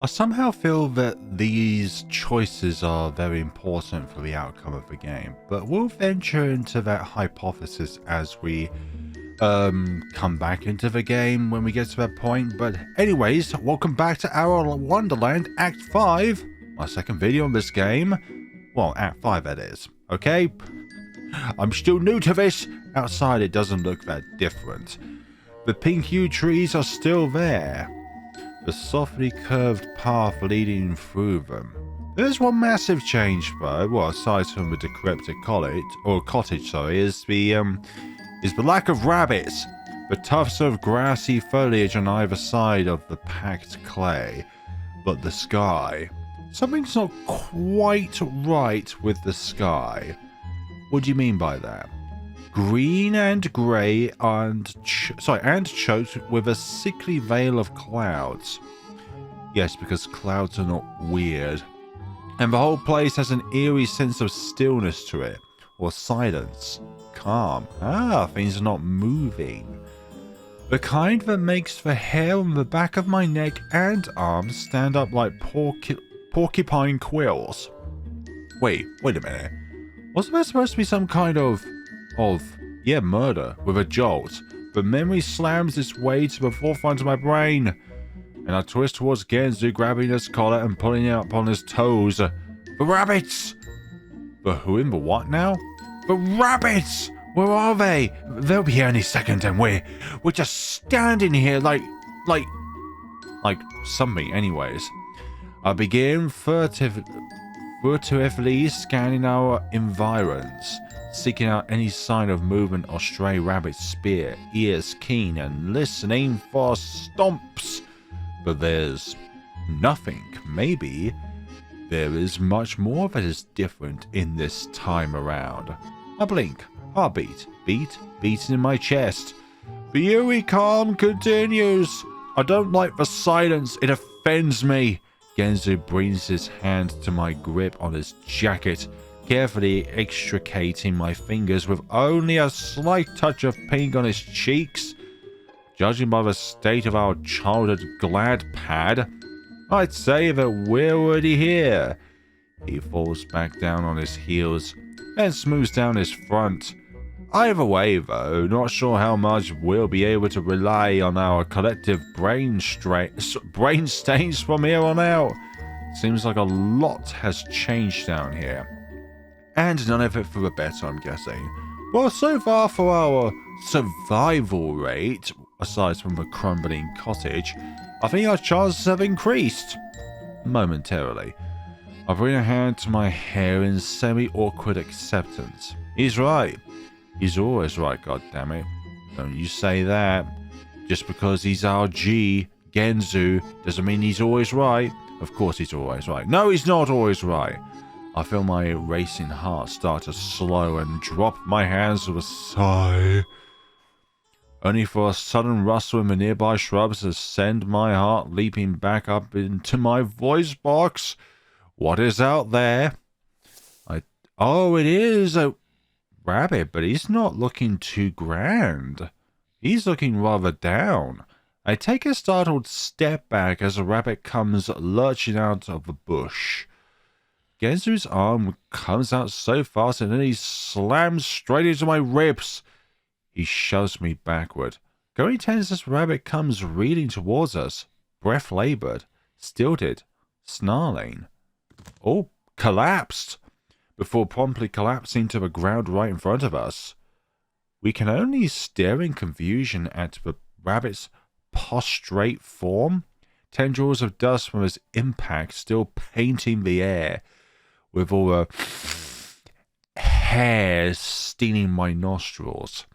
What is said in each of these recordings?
I somehow feel that these choices are very important for the outcome of the game, but we'll venture into that hypothesis as we come back into the game when we get to that point. But anyways, welcome back to Our Wonderland Act 5, my second video on this game. Well, Act 5 that is, okay? I'm still new to this. Outside it doesn't look that different. The pink yew trees are still there. The softly curved path leading through them. There's one massive change though, well aside from the decrepit cottage, is the lack of rabbits. The tufts of grassy foliage on either side of the packed clay. But the sky. Something's not quite right with the sky. What do you mean by that? Green and grey and choked with a sickly veil of clouds. Yes, because clouds are not weird. And the whole place has an eerie sense of stillness to it. Or silence. Calm. Things are not moving. The kind that makes the hair on the back of my neck and arms stand up like porcupine quills. Wait a minute. Wasn't there supposed to be some kind of murder with a jolt? But memory slams its way to the forefront of my brain. And I twist towards Genzou, grabbing his collar and pulling it up on his toes. The rabbits! The who and the what now? The rabbits! Where are they? They'll be here any second and we're just standing here like something anyways. I begin furtively scanning our environs, seeking out any sign of movement or stray rabbit spear, ears keen and listening for stomps. But there's nothing. Maybe there is much more that is different in this time around. I blink, heartbeat, beating in my chest. The eerie calm continues. I don't like the silence, it offends me. Genzou brings his hand to my grip on his jacket, carefully extricating my fingers with only a slight touch of pink on his cheeks. Judging by the state of our childhood glad pad, I'd say that we're already here. He falls back down on his heels, then smooths down his front. Either way, though, not sure how much we'll be able to rely on our collective brain stains from here on out. Seems like a lot has changed down here. And none of it for the better, I'm guessing. Well, so far for our survival rate, aside from the crumbling cottage, I think our chances have increased. Momentarily. I bring a hand to my hair in semi-awkward acceptance. He's right. He's always right, goddammit. Don't you say that. Just because he's our G, Genzou, doesn't mean he's always right. Of course he's always right. No, he's not always right. I feel my racing heart start to slow and drop my hands with a sigh. Only for a sudden rustle in the nearby shrubs to send my heart leaping back up into my voice box. What is out there? Oh, it is a rabbit, but he's not looking too grand. He's looking rather down. I take a startled step back as a rabbit comes lurching out of the bush. Genzou's arm comes out so fast and then he slams straight into my ribs. He shoves me backward. Going tense, this rabbit comes reeling towards us, breath labored, stilted, snarling. Oh, collapsed! Before promptly collapsing to the ground right in front of us. We can only stare in confusion at the rabbit's prostrate form, tendrils of dust from his impact still painting the air, with all the hair stinging my nostrils.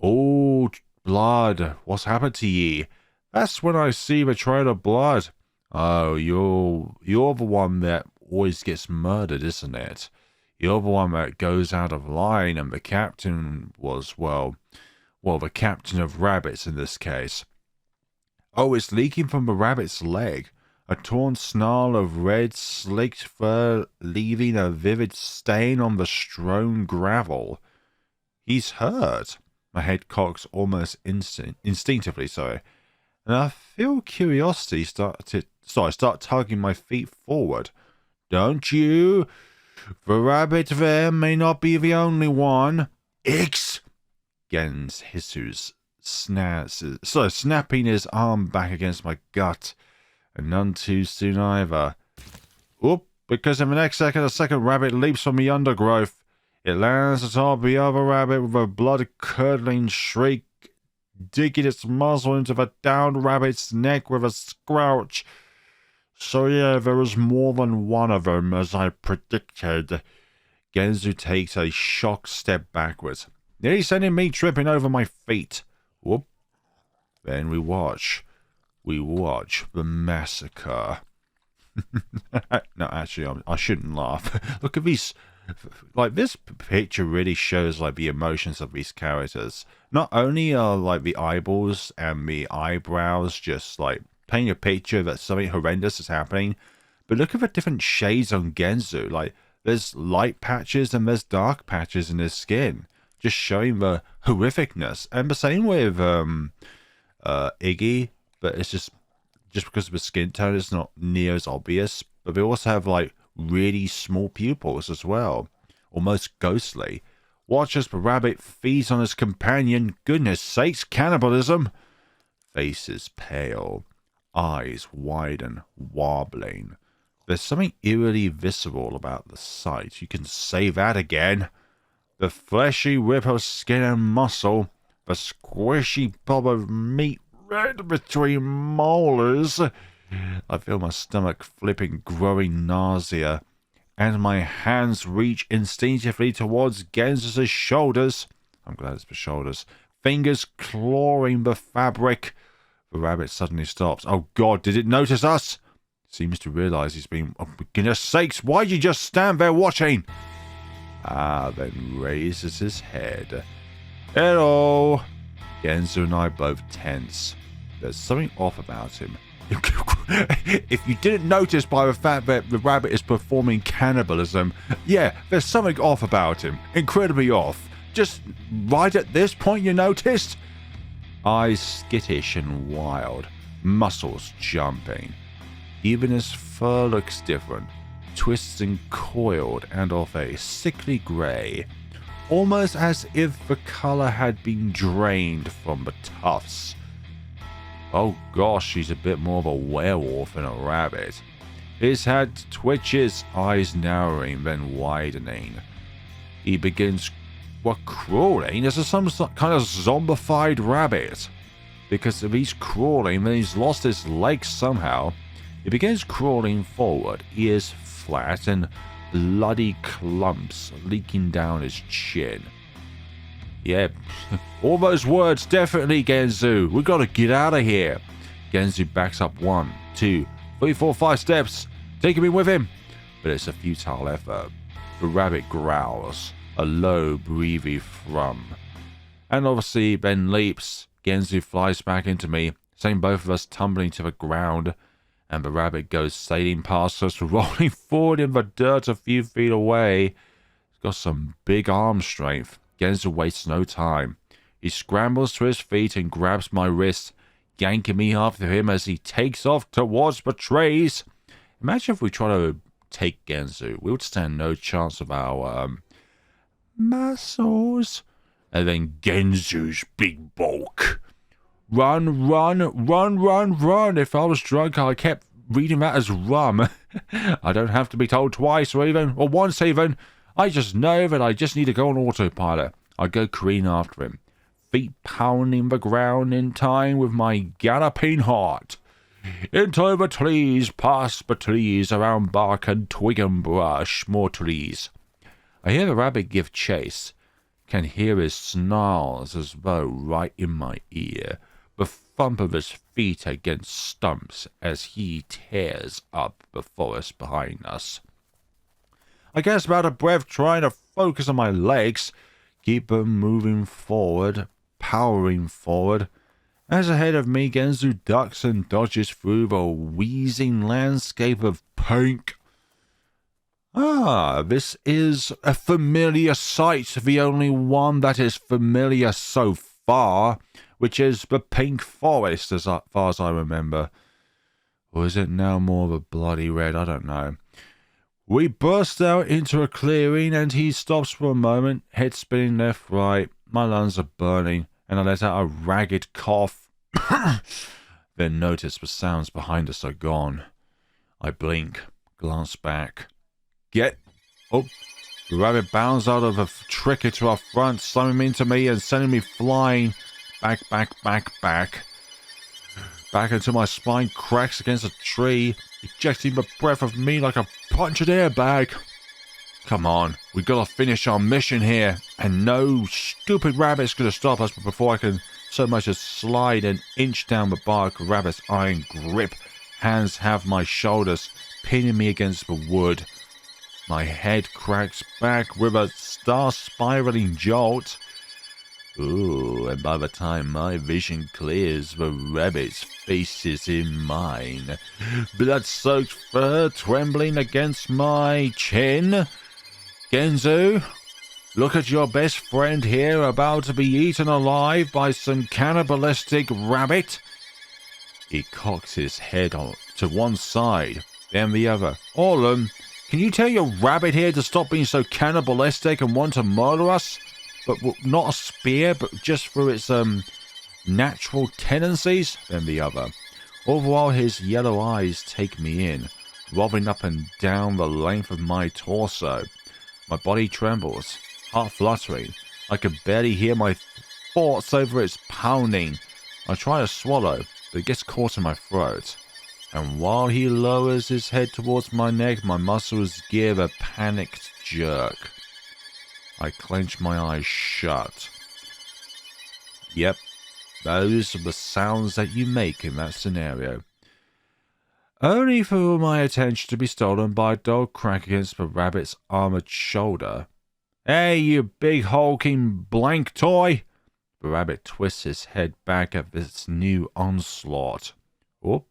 Oh, blood, what's happened to ye? That's when I see the trail of blood. Oh, you're the one that always gets murdered, isn't it? You're the one that goes out of line, and the captain was, well, the captain of rabbits in this case. Oh, it's leaking from the rabbit's leg. A torn snarl of red, slicked fur leaving a vivid stain on the strewn gravel. He's hurt. My head cocks almost instinctively, and I feel curiosity start tugging my feet forward. Don't you? The rabbit there may not be the only one. Ix! Genzou snapping his arm back against my gut, and none too soon either. Oop, because in the next second, a second rabbit leaps from the undergrowth. It lands atop the other rabbit with a blood-curdling shriek, digging its muzzle into the downed rabbit's neck with a scrouch. So yeah, there was more than one of them, as I predicted. Genzou takes a shocked step backwards, nearly sending me tripping over my feet. Whoop. Then we watch the massacre. No, actually, I shouldn't laugh. Look at these. Like, this picture really shows, like, the emotions of these characters. Not only are, like, the eyeballs and the eyebrows just, like, painting a picture that something horrendous is happening, but look at the different shades on Genzou. Like, there's light patches and there's dark patches in his skin, just showing the horrificness. And the same with Iggy, but it's just because of the skin tone, it's not near as obvious. But they also have, like, really small pupils as well, almost ghostly. Watch as the rabbit feeds on his companion. Goodness sakes, cannibalism! Faces pale, eyes widen, wobbling. There's something eerily visceral about the sight. You can say that again. The fleshy whip of skin and muscle, the squishy bob of meat red between molars. I feel my stomach flipping, growing nausea, and my hands reach instinctively towards Genzou's shoulders. I'm glad it's the shoulders. Fingers clawing the fabric. The rabbit suddenly stops. Oh God, did it notice us? Seems to realize he's been... Oh, for goodness sakes, why'd you just stand there watching? Then raises his head. Hello. Genzou and I both tense. There's something off about him. If you didn't notice by the fact that the rabbit is performing cannibalism, yeah, there's something off about him. Incredibly off. Just right at this point you noticed? Eyes skittish and wild, muscles jumping. Even his fur looks different, twists and coiled and of a sickly grey, almost as if the colour had been drained from the tufts. Oh gosh, he's a bit more of a werewolf than a rabbit. His head twitches, eyes narrowing, then widening. He begins, crawling as some kind of zombified rabbit. Because if he's crawling, then he's lost his legs somehow. He begins crawling forward, ears flat and bloody clumps leaking down his chin. Yeah, all those words, definitely, Genzou. We gotta get out of here. Genzou backs up 1, 2, 3, 4, 5 steps, taking me with him. But it's a futile effort. The rabbit growls, a low, breathy thrum. And obviously, Ben leaps. Genzou flies back into me, sending both of us tumbling to the ground. And the rabbit goes sailing past us, rolling forward in the dirt a few feet away. He's got some big arm strength. Genzou wastes no time. He scrambles to his feet and grabs my wrist, yanking me after him as he takes off towards the trees. Imagine if we try to take Genzou. We would stand no chance of our muscles. And then Genzou's big bulk. Run, run, run, run, run. If I was drunk, I kept reading that as rum. I don't have to be told twice or once even. I just know that I just need to go on autopilot. I go careening after him, feet pounding the ground in time with my galloping heart. Into the trees, past the trees, around bark and twig and brush, more trees. I hear the rabbit give chase, can hear his snarls as though right in my ear, the thump of his feet against stumps as he tears up the forest behind us. I gasp out of breath trying to focus on my legs, keep them moving forward, powering forward. As ahead of me, Genzou ducks and dodges through the wheezing landscape of pink. This is a familiar sight, the only one that is familiar so far. which is the pink forest as far as I remember. Or is it now more of a bloody red? I don't know. We burst out into a clearing and he stops for a moment, head spinning left, right. My lungs are burning and I let out a ragged cough. Then notice the sounds behind us are gone. I blink, glance back. Oh, the rabbit bounds out of a tricker to our front, slamming into me and sending me flying back. Back until my spine cracks against a tree, ejecting the breath of me like a punctured airbag. Come on, we gotta finish our mission here, and no stupid rabbit's gonna stop us before I can so much as slide an inch down the bark. Rabbit's iron grip. Hands have my shoulders, pinning me against the wood. My head cracks back with a star-spiraling jolt. Ooh, and by the time my vision clears, the rabbit's face is in mine. Blood-soaked fur trembling against my chin. Genzou, look at your best friend here about to be eaten alive by some cannibalistic rabbit. He cocks his head to one side, then the other. Orlum, can you tell your rabbit here to stop being so cannibalistic and want to murder us? But not a spear, but just through its natural tendencies? Then the other. All the while his yellow eyes take me in, roving up and down the length of my torso. My body trembles, heart fluttering. I can barely hear my thoughts over its pounding. I try to swallow, but it gets caught in my throat. And while he lowers his head towards my neck, my muscles give a panicked jerk. I clench my eyes shut. Yep, those are the sounds that you make in that scenario. Only for my attention to be stolen by a dog crack against the rabbit's armored shoulder. Hey, you big hulking blank toy! The rabbit twists his head back at this new onslaught. Oh,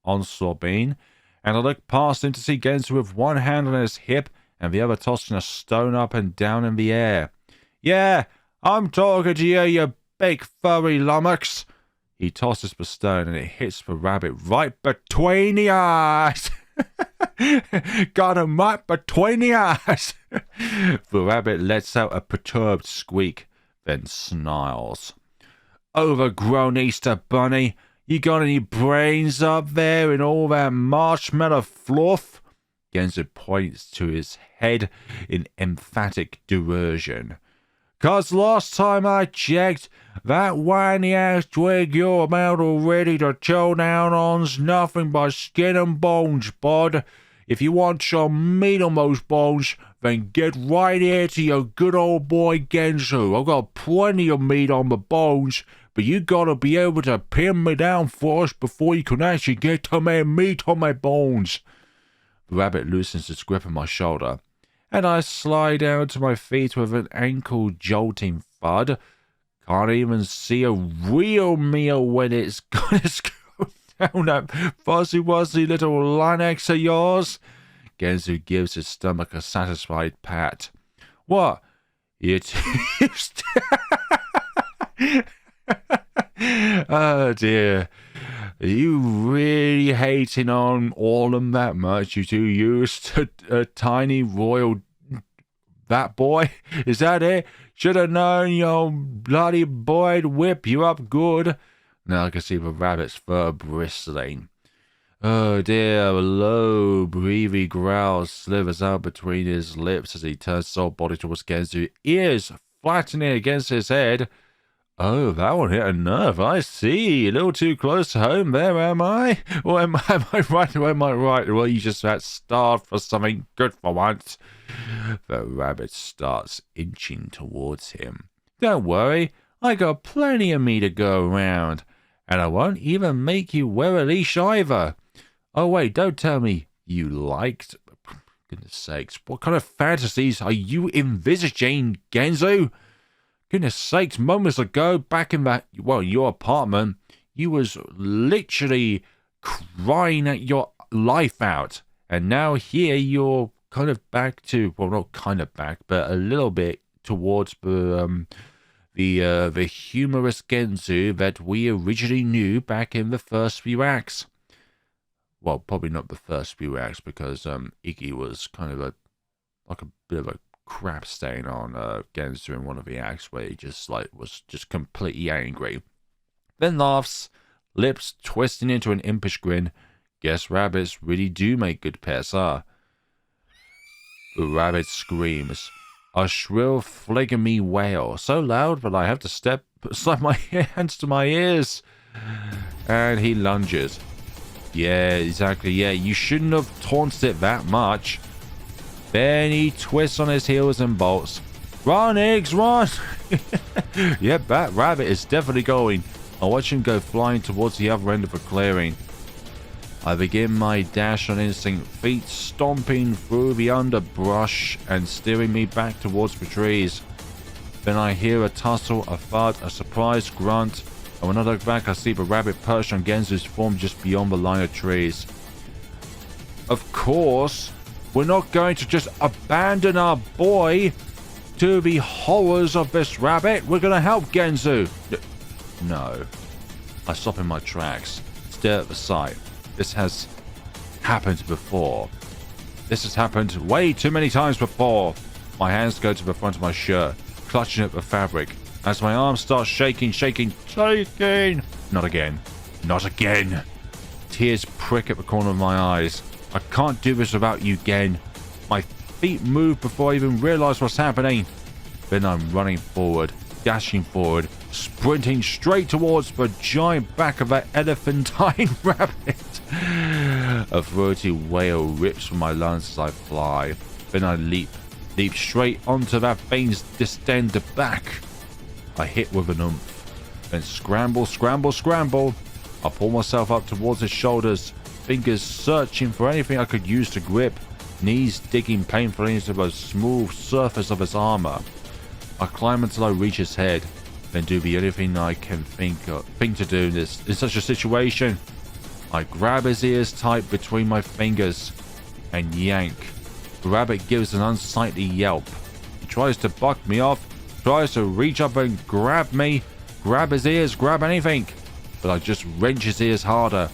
onslaught being, and I look past him to see Genzou with one hand on his hip and the other tossing a stone up and down in the air. Yeah, I'm talking to you, you big furry lummox. He tosses the stone and it hits the rabbit right between the eyes. Got him right between the eyes. The rabbit lets out a perturbed squeak, then snarls. Overgrown Easter bunny, you got any brains up there in all that marshmallow fluff? Genzou points to his head in emphatic derision. 'Cause last time I checked, that whiny-ass twig you're about ready to chow down on's nothing but skin and bones, bud. If you want some meat on those bones, then get right here to your good old boy Genzou. I've got plenty of meat on the bones, but you gotta be able to pin me down first before you can actually get to my meat on my bones. The rabbit loosens its grip on my shoulder, and I slide down to my feet with an ankle-jolting thud. Can't even see a real meal when it's gonna go down that fuzzy-wuzzy little Linux of yours. Genzou gives his stomach a satisfied pat. What? It is... Oh dear. Are you really hating on Orlum that much? You two used a tiny royal... That boy? Is that it? Should have known your bloody boy'd whip you up good. Now I can see the rabbit's fur bristling. Oh dear, a low, breathy growl slithers out between his lips as he turns his whole body towards Genzou, ears flattening against his head. Oh, that one hit a nerve, I see. A little too close to home there, am I? Or am I right or am I right? Well, you just got starved for something good for once. The rabbit starts inching towards him. Don't worry, I got plenty of me to go around. And I won't even make you wear a leash either. Oh wait, don't tell me you liked... Goodness sakes, what kind of fantasies are you envisaging, Genzou? Goodness sakes, moments ago, back in that, well, your apartment, you was literally crying at your life out. And now here you're kind of back to, well, not kind of back, but a little bit towards the The humorous Genzou that we originally knew back in the first few acts. Well, probably not the first few acts, because Iggy was kind of a bit of a crap stain on Genzou in one of the acts, where he just was just completely angry. Then laughs, lips twisting into an impish grin. Guess rabbits really do make good pets, huh? The rabbit screams, a shrill phlegmy wail, so loud that I have to slap my hands to my ears. And he lunges. Yeah, exactly, yeah, you shouldn't have taunted it that much. Then he twists on his heels and bolts. Run, Iggs, run! Yep, that rabbit is definitely going. I watch him go flying towards the other end of the clearing. I begin my dash on instinct, feet stomping through the underbrush and steering me back towards the trees. Then I hear a tussle, a thud, a surprised grunt, and when I look back I see the rabbit perched on Genzou's form just beyond the line of trees. Of course, we're not going to just abandon our boy to the horrors of this rabbit. We're going to help Genzou. No. I stop in my tracks, stare at the sight. This has happened before. This has happened way too many times before. My hands go to the front of my shirt, clutching at the fabric, as my arms start shaking. Not again. Not again. Tears prick at the corner of my eyes. I can't do this without you, Gen. My feet move before I even realize what's happening. Then I'm running forward, dashing forward, sprinting straight towards the giant back of that elephantine rabbit. A throaty wail rips from my lungs as I fly. Then I leap straight onto that thing's distended back. I hit with an oomph. Then scramble. I pull myself up towards his shoulders, fingers searching for anything I could use to grip, knees digging painfully into the smooth surface of his armor. I climb until I reach his head, then do the only thing I can think to do in such a situation. I grab his ears tight between my fingers and yank. The rabbit gives an unsightly yelp. He tries to buck me off, tries to reach up and grab me, grab his ears, grab anything. But I just wrench his ears harder,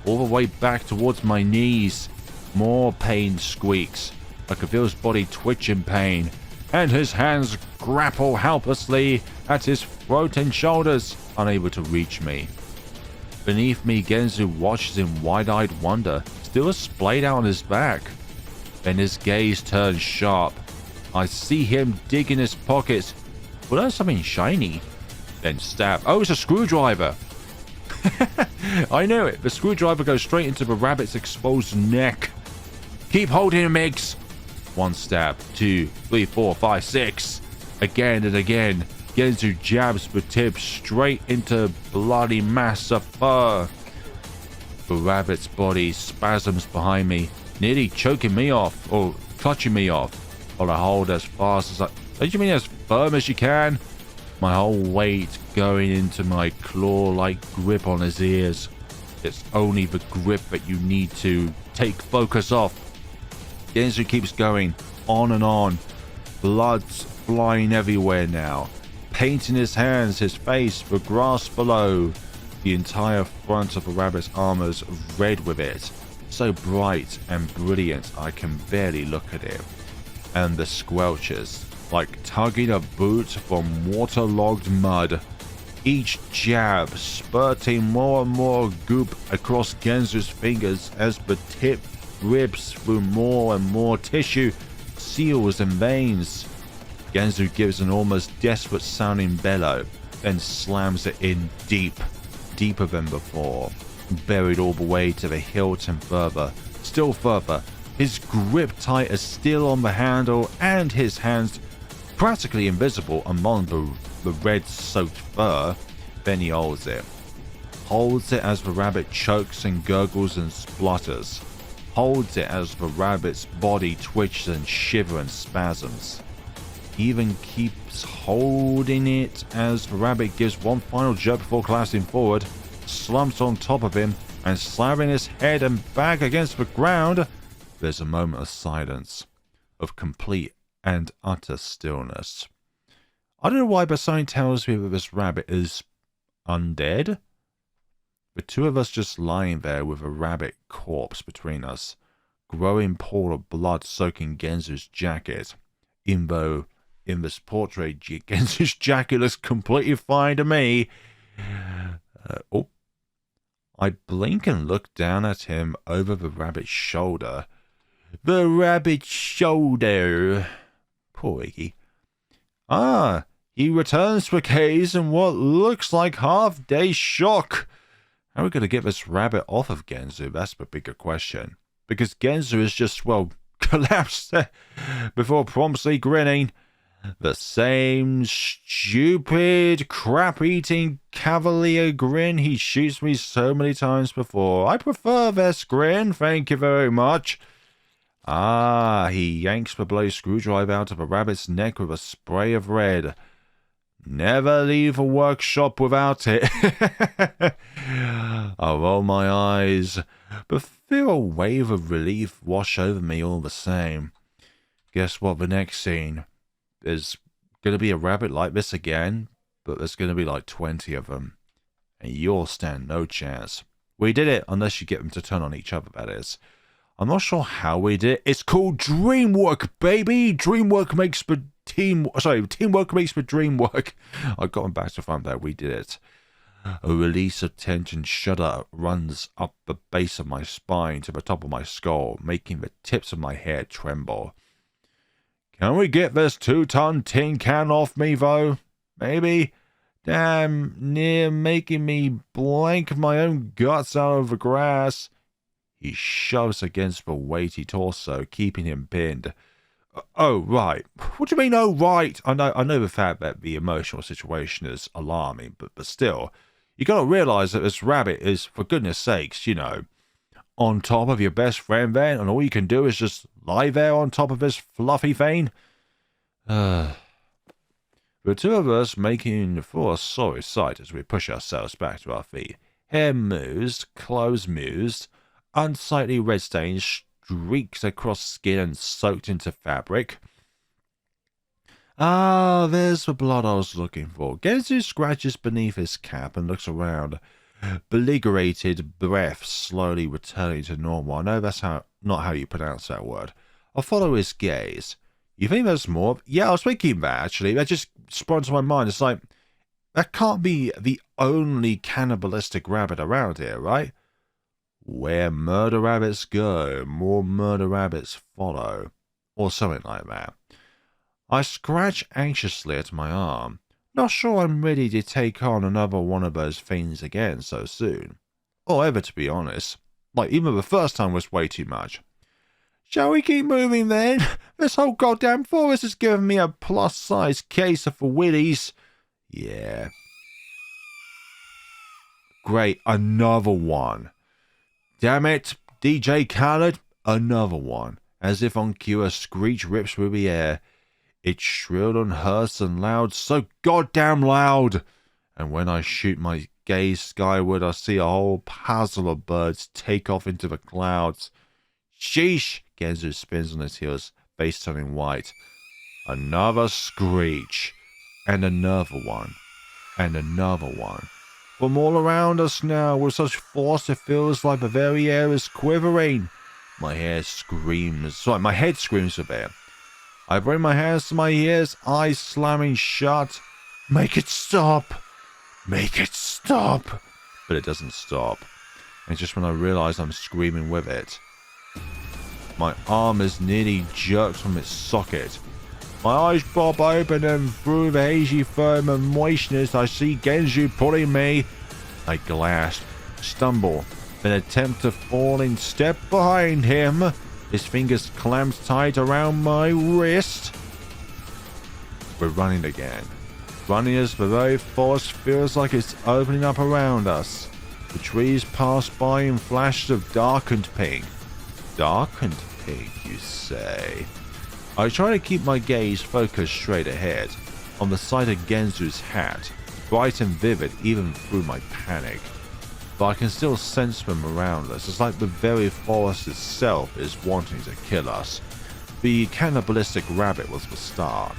all the way back towards my knees. More pain squeaks. I can feel his body twitch in pain, and his hands grapple helplessly at his throat and shoulders, unable to reach me. Beneath me, Genzou watches in wide-eyed wonder, still splayed out on his back. Then his gaze turns sharp. I see him dig in his pockets. Well, that's something shiny. Then stab. Oh, it's a screwdriver. I knew it. The screwdriver goes straight into the rabbit's exposed neck. Keep holding him, Iggs. 1 stab, 2, 3, 4, 5, 6. Again and again. Genzou jabs the tip straight into bloody mass of fur. The rabbit's body spasms behind me, nearly choking me off, or clutching me off, while I hold as fast as don't you mean as firm as you can? My whole weight going into my claw-like grip on his ears. It's only the grip that you need to take focus off. Genzou keeps going, on and on. Blood's flying everywhere now. Paint in his hands, his face, the grass below. The entire front of the rabbit's armor's red with it. So bright and brilliant I can barely look at it. And the squelches, like tugging a boot from waterlogged mud. Each jab spurting more and more goop across Genzou's fingers as the tip ribs through more and more tissue, seals and veins. Genzou gives an almost desperate sounding bellow, then slams it in deeper than before, buried all the way to the hilt and further, still further, his grip tight as steel on the handle and his hands practically invisible among the red-soaked fur. Then he holds it as the rabbit chokes and gurgles and splutters, holds it as the rabbit's body twitches and shivers and spasms. He even keeps holding it as the rabbit gives one final jerk before collapsing forward, slumps on top of him, and slamming his head and back against the ground. There's a moment of silence, of complete and utter stillness. I don't know why, but something tells me that this rabbit is undead. The two of us just lying there with a rabbit corpse between us. Growing pool of blood soaking Genzou's jacket. Even though in this portrait, Genzou's jacket looks completely fine to me. I blink and look down at him over the rabbit's shoulder. The rabbit's shoulder. Poor Iggy. Ah, he returns to the case in what looks like half-day shock. How are we going to get this rabbit off of Genzou? That's the bigger question. Because Genzou is just, well, collapsed before promptly grinning. The same stupid, crap-eating cavalier grin he shoots me so many times before. I prefer this grin, thank you very much. Ah, he yanks the bloody screwdriver out of a rabbit's neck with a spray of red. Never leave a workshop without it. I roll my eyes, but feel a wave of relief wash over me all the same. Guess what, the next scene? There's going to be a rabbit like this again, but there's going to be like 20 of them. And you'll stand no chance. We did it, unless you get them to turn on each other, that is. I'm not sure how we did it. It's called Dreamwork, baby! Teamwork makes the dream work. I got him back to front there. We did it. A release of tension shudder runs up the base of my spine to the top of my skull, making the tips of my hair tremble. Can we get this 2-ton tin can off me, though? Maybe? Damn near making me blank my own guts out of the grass. He shoves against the weighty torso, keeping him pinned. Oh, right. What do you mean, oh, right? I know the fact that the emotional situation is alarming, but still, you got to realize that this rabbit is, for goodness sakes, on top of your best friend then, and all you can do is just lie there on top of this fluffy thing? The two of us making for a sorry sight as we push ourselves back to our feet. Hair moves, clothes moves, unsightly red stains streaks across skin and soaked into fabric. Ah, there's the blood I was looking for. Genzou scratches beneath his cap and looks around. Belligerent breath slowly returning to normal. I know that's not how you pronounce that word. I follow his gaze. You think there's more? Yeah, I was thinking that, actually. That just sprung to my mind. It's like, that can't be the only cannibalistic rabbit around here, right? Where murder rabbits go, more murder rabbits follow. Or something like that. I scratch anxiously at my arm. Not sure I'm ready to take on another one of those things again so soon. Or ever, to be honest. Like, even the first time was way too much. Shall we keep moving then? This whole goddamn forest has given me a plus-size case of willies. Yeah. Great, another one. Damn it, DJ Khaled, another one. As if on cue, a screech rips through the air. It's shrill and hoarse and loud, so goddamn loud. And when I shoot my gaze skyward, I see a whole puzzle of birds take off into the clouds. Sheesh! Genzou spins on his heels, face turning white. Another screech. And another one. And another one. From all around us now, with such force it feels like the very air is quivering. My head screams a bit. I bring my hands to my ears, eyes slamming shut. Make it stop! Make it stop! But it doesn't stop. And just when I realize I'm screaming with it, my arm is nearly jerked from its socket. My eyes pop open and through the hazy foam and moistness I see Genzou pulling me. I gasp, stumble, then attempt to fall in step behind him. His fingers clamped tight around my wrist. We're running again. Running as the very forest feels like it's opening up around us. The trees pass by in flashes of darkened pink. Darkened pink, you say? I try to keep my gaze focused straight ahead, on the sight of Genzou's hat, bright and vivid even through my panic. But I can still sense them around us. It's like the very forest itself is wanting to kill us. The cannibalistic rabbit was the start.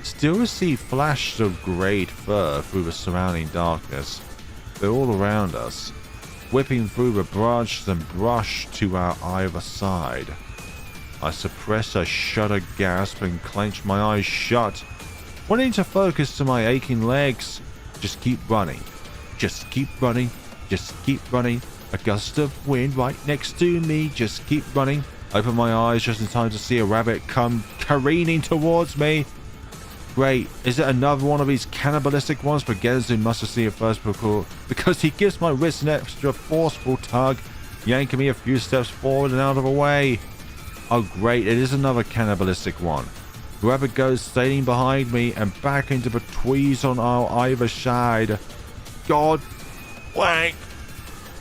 Still see flashes of greyed fur through the surrounding darkness. They're all around us, whipping through the branches and brush to our either side. I suppress a shudder gasp and clench my eyes shut, wanting to focus to my aching legs. Just keep running. Just keep running. Just keep running. A gust of wind right next to me. Just keep running. Open my eyes just in time to see a rabbit come careening towards me. Great. Is it another one of these cannibalistic ones? But Genzou must have seen it first because he gives my wrist an extra forceful tug, yanking me a few steps forward and out of the way. Oh great, it is another cannibalistic one. The rabbit goes sailing behind me and back into the trees on our either side. God blank!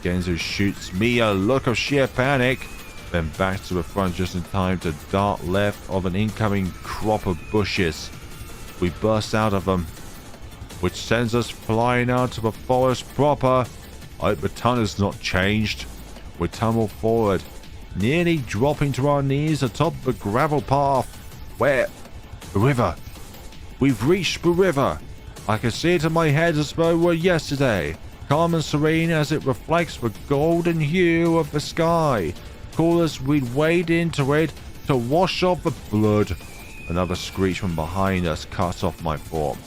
Genzou shoots me a look of sheer panic, then back to the front just in time to dart left of an incoming crop of bushes. We burst out of them, which sends us flying out to the forest proper. I hope the ton has not changed. We tumble forward, nearly dropping to our knees atop the gravel path. Where? The river. We've reached the river. I can see it in my head as though it were yesterday, calm and serene as it reflects the golden hue of the sky. Cool as we'd wade into it to wash off the blood. Another screech from behind us cuts off my form.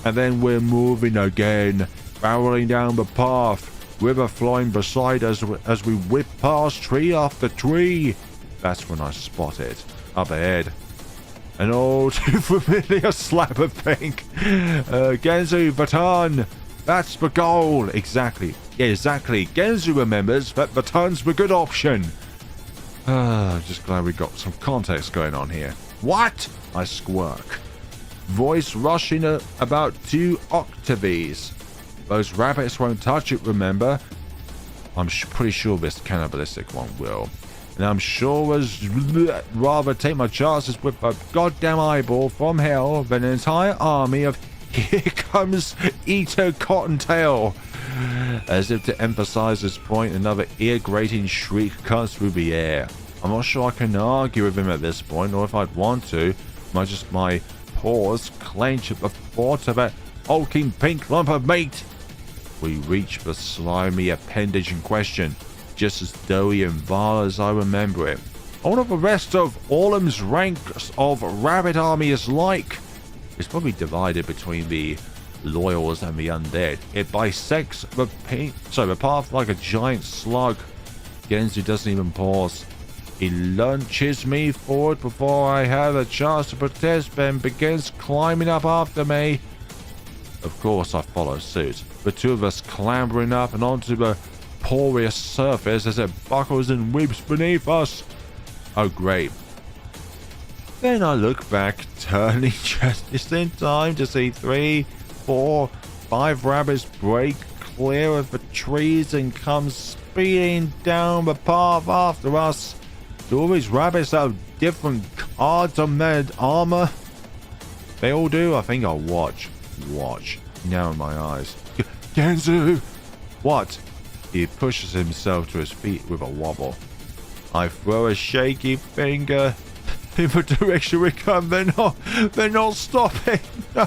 And then we're moving again, barreling down the path, river flowing beside us as we whip past tree after tree. That's when I spot it, up ahead. An all too familiar slab of pink. Genzou baton. That's the goal. Exactly. Yeah, exactly. Genzou remembers that baton's the good option. Just glad we got some context going on here. What? I squirk. Voice rushing about 2 octaves. Those rabbits won't touch it, remember? I'm pretty sure this cannibalistic one will. And I'm sure as rather take my chances with a goddamn eyeball from hell than an entire army of here comes Eater Cottontail. As if to emphasize this point, another ear-grating shriek cuts through the air. I'm not sure I can argue with him at this point, or if I'd want to, much as my paws clench at the thought of that hulking pink lump of meat. We reach the slimy appendage in question, just as doughy and vile as I remember it. I wonder what the rest of Orlem's ranks of rabbit army is like. It's probably divided between the loyals and the undead. It bisects the path like a giant slug. Genzou doesn't even pause. He lunges me forward before I have a chance to protest, then begins climbing up after me. Of course, I follow suit, the two of us clambering up and onto the porous surface as it buckles and weeps beneath us. Oh, great. Then I look back, turning just in time to see 3, 4, 5 rabbits break clear of the trees and come speeding down the path after us. Do all these rabbits have different cards on their armor? They all do? I think I'll watch. Narrow my eyes. Genzou! What? He pushes himself to his feet with a wobble. I throw a shaky finger in the direction we come. They're not stopping. No.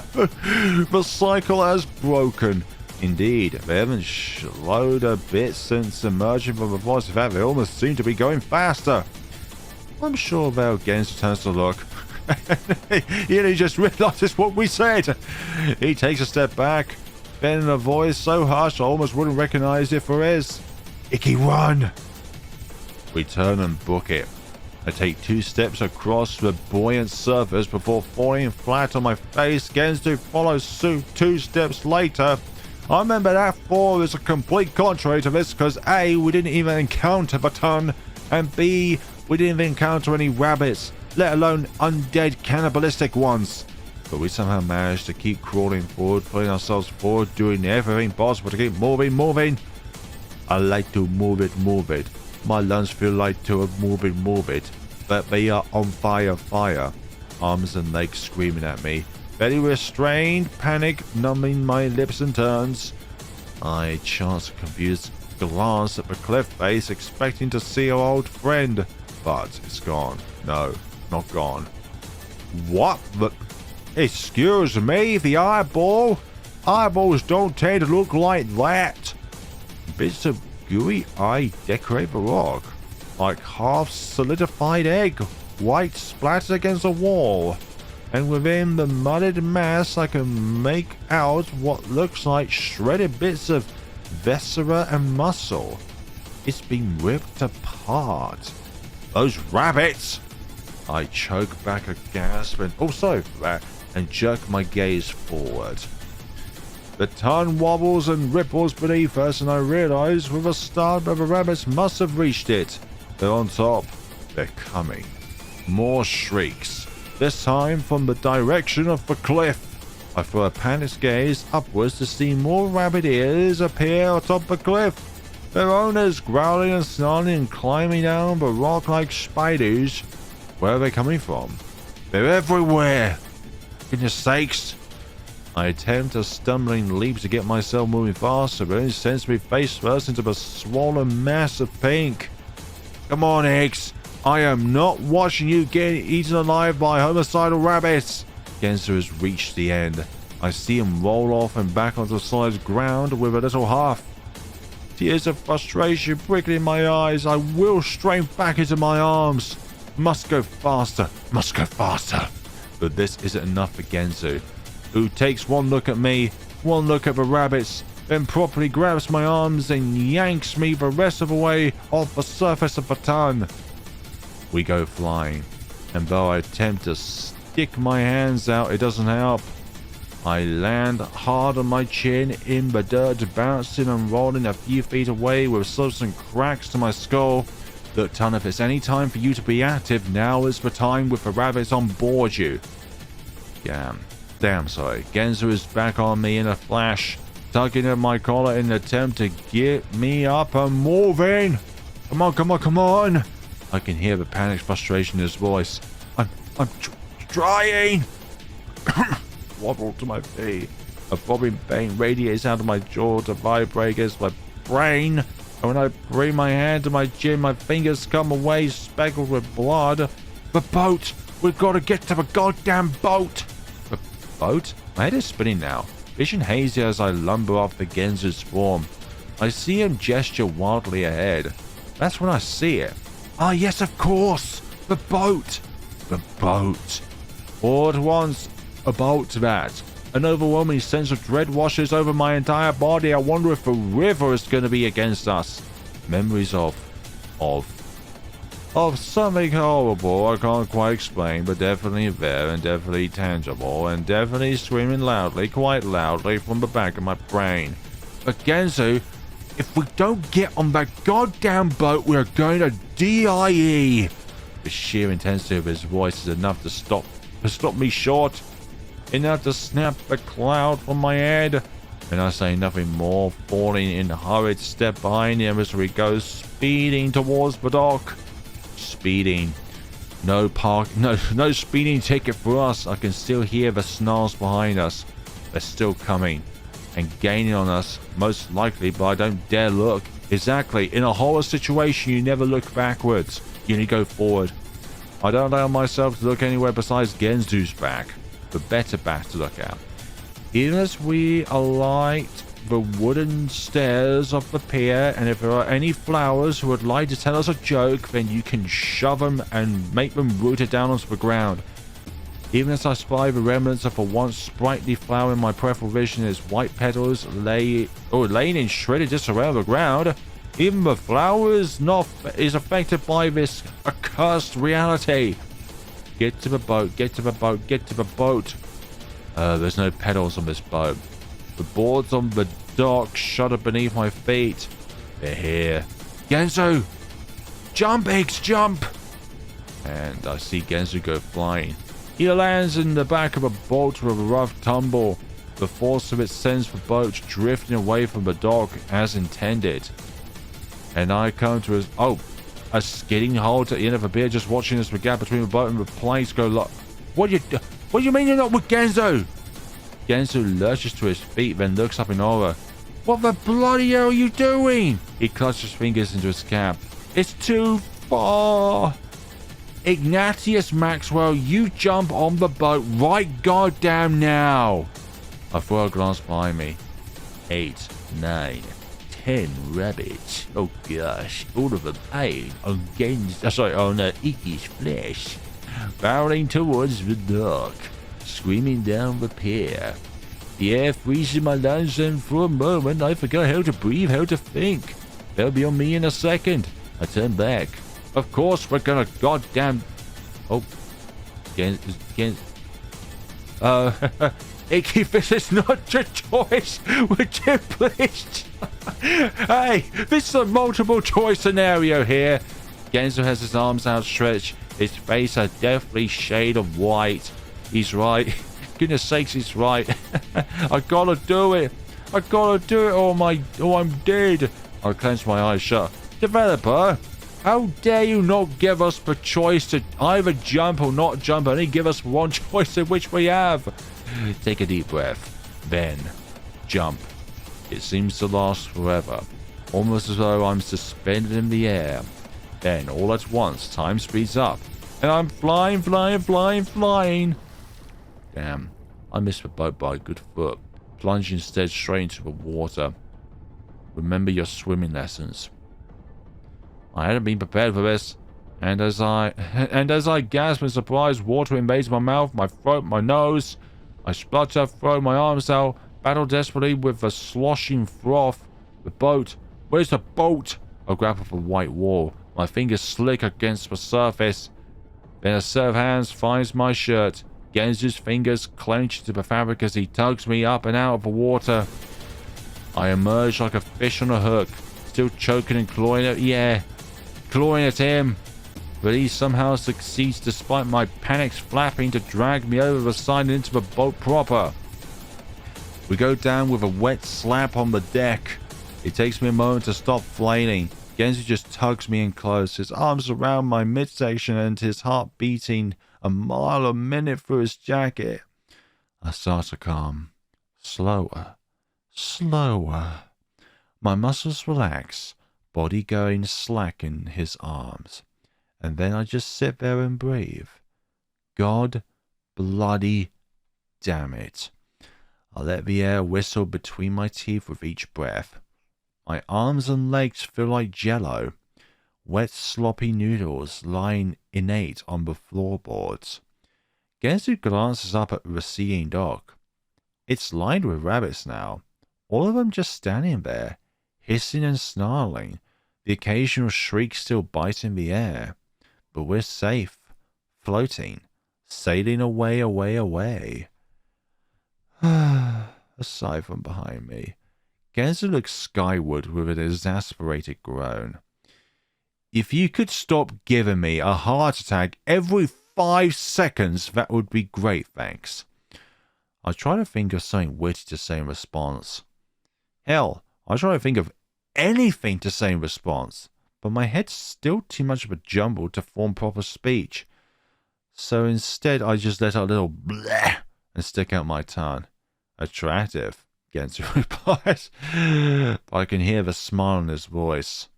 The cycle has broken. Indeed, they haven't slowed a bit since emerging from the forest. In fact, they almost seem to be going faster. I'm sure Val Genzou turns to look. He just realizes what we said. He takes a step back, then in a voice so harsh I almost wouldn't recognize it for his. Iggy, run! We turn and book it. I take 2 steps across the buoyant surface before falling flat on my face. Genzou follows suit 2 steps later. I remember that 4 is a complete contrary to this because A, we didn't even encounter Baton, and B, we didn't even encounter any rabbits, let alone undead cannibalistic ones. But we somehow managed to keep crawling forward, putting ourselves forward, doing everything possible to keep moving. I like to move it. My lungs feel like to move it. But they are on fire. Arms and legs screaming at me. Very restrained, panic numbing my lips and turns. I chance a confused glance at the cliff face, expecting to see our old friend. But it's gone. No, not gone. What the... Excuse me, the eyeball? Eyeballs don't tend to look like that. Bits of gooey eye decorate the rock, like half solidified egg, white splattered against the wall. And within the mudded mass I can make out what looks like shredded bits of viscera and muscle. It's been ripped apart. Those rabbits! I choke back a gasp and also that and jerk my gaze forward. The tongue wobbles and ripples beneath us, and I realize with a start that the rabbits must have reached it. They're on top. They're coming. More shrieks, this time from the direction of the cliff. I throw a panicked gaze upwards to see more rabbit ears appear atop the cliff. Their owners growling and snarling and climbing down the rock like spiders. Where are they coming from? They're everywhere! Goodness sakes! I attempt a stumbling leap to get myself moving faster, but it sends me face first into the swollen mass of pink. Come on, Eggs! I am not watching you get eaten alive by homicidal rabbits! Genzou has reached the end. I see him roll off and back onto the solid ground with a little huff. Tears of frustration prickling my eyes. I will strain back into my arms. Must go faster. Must go faster. But this isn't enough for Genzou, who takes one look at me, one look at the rabbits, then properly grabs my arms and yanks me the rest of the way off the surface of the ton. We go flying, and though I attempt to stick my hands out, it doesn't help. I land hard on my chin in the dirt, bouncing and rolling a few feet away with subsequent cracks to my skull. Look, Ton, if it's any time for you to be active, now is the time with the rabbits on board you. Damn, sorry. Genzou is back on me in a flash, tugging at my collar in an attempt to get me up and moving. Come on. I can hear the panicked frustration in his voice. I'm trying. Wobble to my feet. A throbbing pain radiates out of my jaw to vibrate against my brain. And when I bring my hand to my chin, my fingers come away speckled with blood. The boat! We've got to get to the goddamn boat! The boat? My head is spinning now, vision hazy as I lumber off the Genzou's form. I see him gesture wildly ahead. That's when I see it. Ah, yes, of course! The boat! The boat! All at once, a boat that. An overwhelming sense of dread washes over my entire body. I wonder if the river is going to be against us. Memories of something horrible I can't quite explain, but definitely there and definitely tangible and definitely screaming loudly, quite loudly from the back of my brain. But Genzou, if we don't get on that goddamn boat, we're going to die. The sheer intensity of his voice is enough to stop me short. Enough to snap the cloud from my head. And I say nothing more, falling in a hurried step behind him as we go speeding towards the dock. Speeding. No speeding ticket for us. I can still hear the snarls behind us. They're still coming and gaining on us, most likely, but I don't dare look. Exactly. In a horror situation, you never look backwards. You only go forward. I don't allow myself to look anywhere besides Genzou's back. The better back to look at. Even as we alight the wooden stairs of the pier, and if there are any flowers who would like to tell us a joke, then you can shove them and make them rooted down onto the ground. Even as I spy the remnants of a once sprightly flower in my peripheral vision, its white petals laying in shredded disarray on the ground, even the flower is affected by this accursed reality. Get to the boat, get to the boat, get to the boat. There's no pedals on this boat. The boards on the dock shudder beneath my feet. They're here. Genzou! Jump, Eggs, jump! And I see Genzou go flying. He lands in the back of a boat with a rough tumble. The force of it sends the boat drifting away from the dock as intended. And I come to a skidding halt at the end of a pier, just watching as the gap between the boat and the planks go low. What do you mean you're not with Genzou? Genzou lurches to his feet, then looks up in horror. What the bloody hell are you doing? He clutches his fingers into his cap. It's too far. Ignatius Maxwell, you jump on the boat right goddamn now. I throw a glance behind me. 8, 9, 10 rabbits. Oh gosh, all of them eyeing on Iggy's flesh, barreling towards the dock, screaming down the pier. The air freezes in my lungs, and for a moment I forgot how to breathe, how to think. They'll be on me in a second. I turn back. Of course we're gonna goddamn... Oh. Iggy, this is not your choice. Would you please? Hey, this is a multiple choice scenario here. Genzou has his arms outstretched, his face a deathly shade of white. He's right. Goodness sakes, he's right. I gotta do it. I gotta do it or I'm dead. I clench my eyes shut. Developer, how dare you not give us the choice to either jump or not jump, only give us one choice in which we have. Take a deep breath. Then, jump. It seems to last forever, almost as though I'm suspended in the air. Then, all at once, time speeds up, and I'm flying. Damn, I missed the boat by a good foot, plunging instead straight into the water. Remember your swimming lessons. I hadn't been prepared for this, and as I gasp in surprise, water invades my mouth, my throat, my nose. I splutter, throw my arms out, battle desperately with the sloshing froth. The boat. Where's the boat? I grab up a white wall. My fingers slick against the surface. Then a set of hands finds my shirt. Genzou's fingers clench into the fabric as he tugs me up and out of the water. I emerge like a fish on a hook, still choking and clawing at him. But he somehow succeeds despite my panics flapping to drag me over the side and into the boat proper. We go down with a wet slap on the deck. It takes me a moment to stop flailing. Genzou just tugs me in close, his arms around my midsection and his heart beating a mile a minute through his jacket. I start to calm. Slower. My muscles relax, body going slack in his arms. And then I just sit there and breathe. God bloody damn it. I let the air whistle between my teeth with each breath. My arms and legs feel like jello, wet sloppy noodles lying inert on the floorboards. Genzou glances up at the receding dock. It's lined with rabbits now, all of them just standing there, hissing and snarling, the occasional shriek still biting the air. But we're safe, floating, sailing away. A sigh from behind me. Genzou looks skyward with an exasperated groan. If you could stop giving me a heart attack every 5 seconds, that would be great, thanks. I try to think of something witty to say in response. Hell, I try to think of anything to say in response, but my head's still too much of a jumble to form proper speech. So instead, I just let out a little bleh and stick out my tongue. Attractive, Genzou replies, but I can hear the smile in his voice.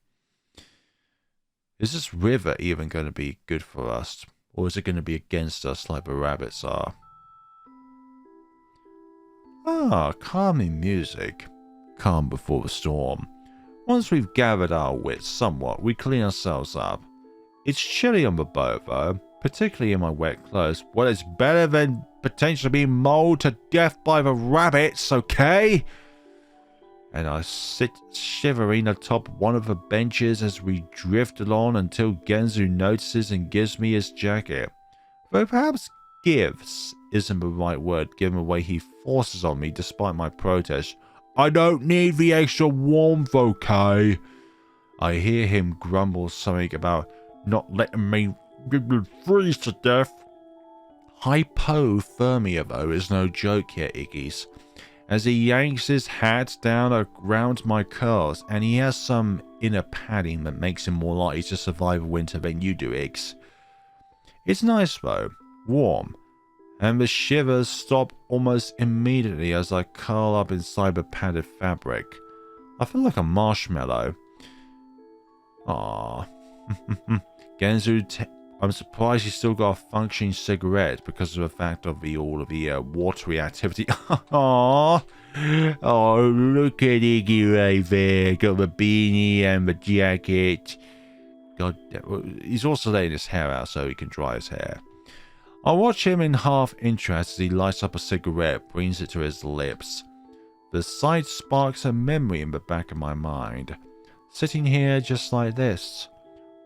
Is this river even going to be good for us, or is it going to be against us like the rabbits are? Calming music. Calm before the storm. Once we've gathered our wits somewhat, we clean ourselves up. It's chilly on the boat, though, particularly in my wet clothes. Well, it's better than potentially being mauled to death by the rabbits, okay? And I sit shivering atop one of the benches as we drift along until Genzou notices and gives me his jacket. Though perhaps gives isn't the right word given the way he forces on me despite my protest. I don't need the extra warmth, okay? I hear him grumble something about not letting me freeze to death. Hypothermia, though, is no joke here, Iggy's. As he yanks his hat down around my curls, and he has some inner padding that makes him more likely to survive winter than you do, Iggs. It's nice, though. Warm. And the shivers stop almost immediately as I curl up inside the padded fabric. I feel like a marshmallow. Aww. Genzou I'm surprised he's still got a functioning cigarette because of the fact of all of the watery activity. Aww. Oh, look at Iggy right there. Got the beanie and the jacket. God damn. He's also letting his hair out so he can dry his hair. I watch him in half interest as he lights up a cigarette, brings it to his lips. The sight sparks a memory in the back of my mind. Sitting here just like this,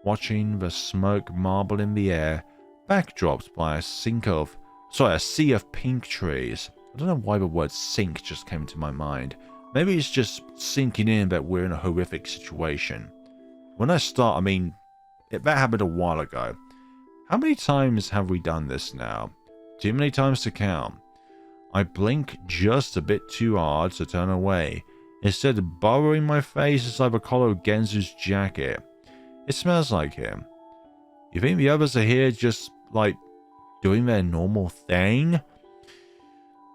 watching the smoke marble in the air, backdropped by a sea of pink trees. I don't know why the word sink just came to my mind. Maybe it's just sinking in that we're in a horrific situation. When I start, I mean, that happened a while ago. How many times have we done this now? Too many times to count. I blink just a bit too hard to turn away. Instead of burrowing my face inside the collar of Genzou's jacket. It smells like him. You think the others are here just, like, doing their normal thing?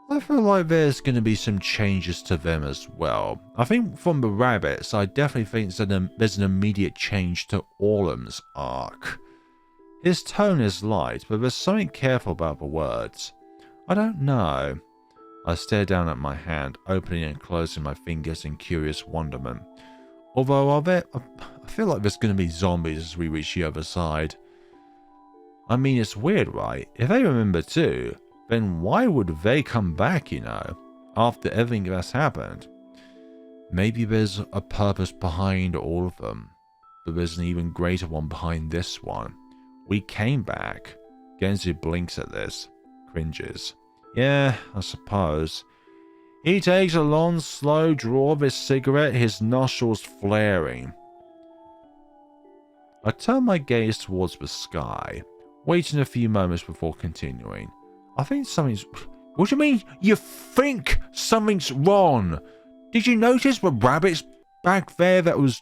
I feel like there's going to be some changes to them as well. I think from the rabbits, I definitely think there's an immediate change to Orlem's arc. His tone is light, but there's something careful about the words. I don't know. I stare down at my hand, opening and closing my fingers in curious wonderment. Although I feel like there's going to be zombies as we reach the other side. I mean, it's weird, right? If they remember too, then why would they come back, you know, after everything that's happened? Maybe there's a purpose behind all of them, but there's an even greater one behind this one. We came back. Genzou blinks at this, cringes. Yeah, I suppose. He takes a long, slow draw of his cigarette, his nostrils flaring. I turn my gaze towards the sky, waiting a few moments before continuing. I think something's... What do you mean, you think something's wrong? Did you notice the rabbits back there that was,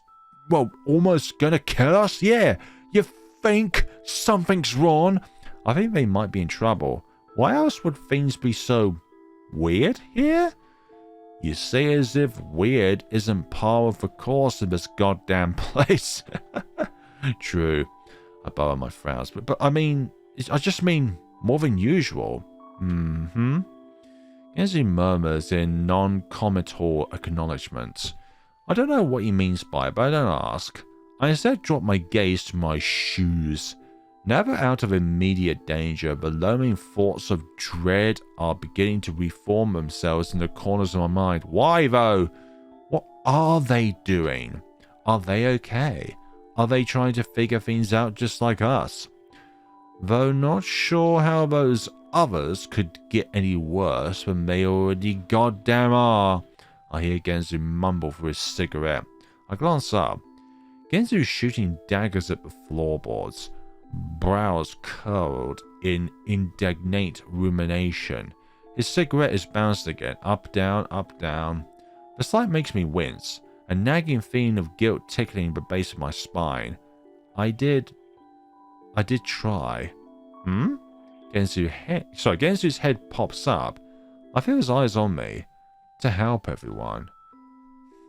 well, almost gonna kill us? Yeah, you think something's wrong? I think they might be in trouble. Why else would things be so weird here? You say as if weird isn't par of the course in this goddamn place. True. I borrow my frowns, but I mean, I just mean more than usual. Genzou murmurs in non-committal acknowledgement. I don't know what he means by it, but I don't ask. I instead drop my gaze to my shoes. Never out of immediate danger, the looming thoughts of dread are beginning to reform themselves in the corners of my mind. Why, though? What are they doing? Are they okay? Are they trying to figure things out just like us? Though not sure how those others could get any worse than they already goddamn are. I hear Genzou mumble through his cigarette. I glance up. Genzou's shooting daggers at the floorboards, brows curled in indignant rumination. His cigarette is bounced again, up, down, up, down. The sight makes me wince, a nagging feeling of guilt tickling the base of my spine. I did try. Genzou's head pops up. I feel his eyes on me. To help everyone.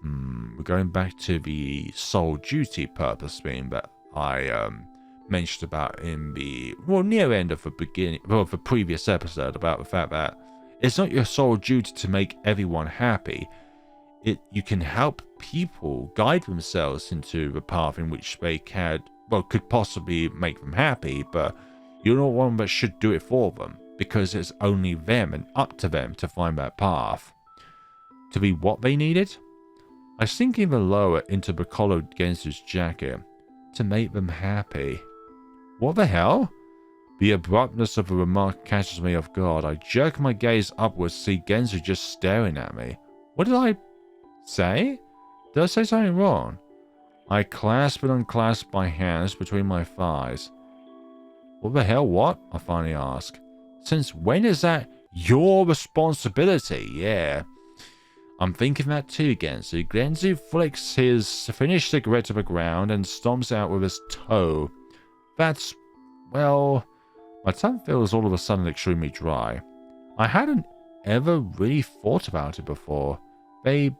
We're going back to the sole duty purpose thing that I mentioned about in the near end of the previous episode, about the fact that it's not your sole duty to make everyone happy. You can help people guide themselves into the path in which they could possibly make them happy, but you're not one that should do it for them, because it's only them and up to them to find that path. To be what they needed? I sink even lower into the collar of Genzou's jacket. To make them happy. What the hell? The abruptness of the remark catches me off guard. I jerk my gaze upwards to see Genzou just staring at me. What did I say? Did I say something wrong? I clasp and unclasp my hands between my thighs. What the hell, what? I finally ask. Since when is that your responsibility? Yeah. I'm thinking that too, Genzou. Genzou flicks his finished cigarette to the ground and stomps out with his toe. That's, well, my tongue feels all of a sudden extremely dry. I hadn't ever really thought about it before. They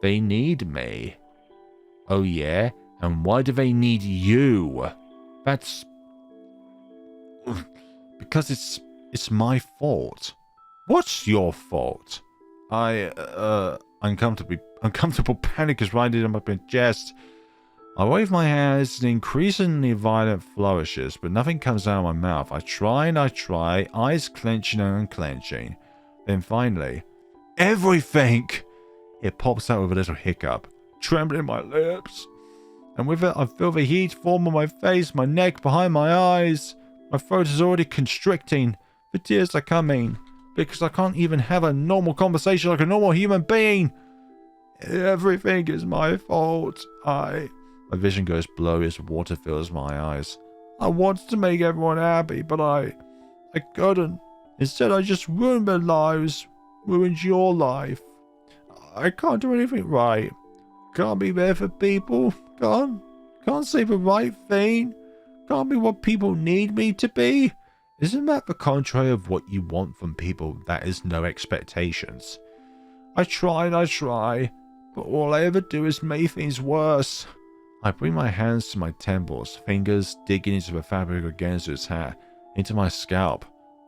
need me. Oh yeah? And why do they need you? That's Because it's my fault. What's your fault? Uncomfortable panic is riding up my chest. I wave my hands in increasingly violent flourishes, but nothing comes out of my mouth. I try and I try, eyes clenching and unclenching. Then finally, everything! It pops out with a little hiccup, trembling my lips. And with it, I feel the heat form on my face, my neck, behind my eyes. My throat is already constricting. The tears are coming, because I can't even have a normal conversation like a normal human being. Everything is my fault. My vision goes blurry as water fills my eyes. I wanted to make everyone happy, but I couldn't. Instead, I just ruined their lives. Ruined your life. I can't do anything right. Can't be there for people. Can't say the right thing. Can't be what people need me to be. Isn't that the contrary of what you want from people? That is no expectations. I try and I try, but all I ever do is make things worse. I bring my hands to my temples, fingers digging into the fabric of Genzou's hair, into my scalp.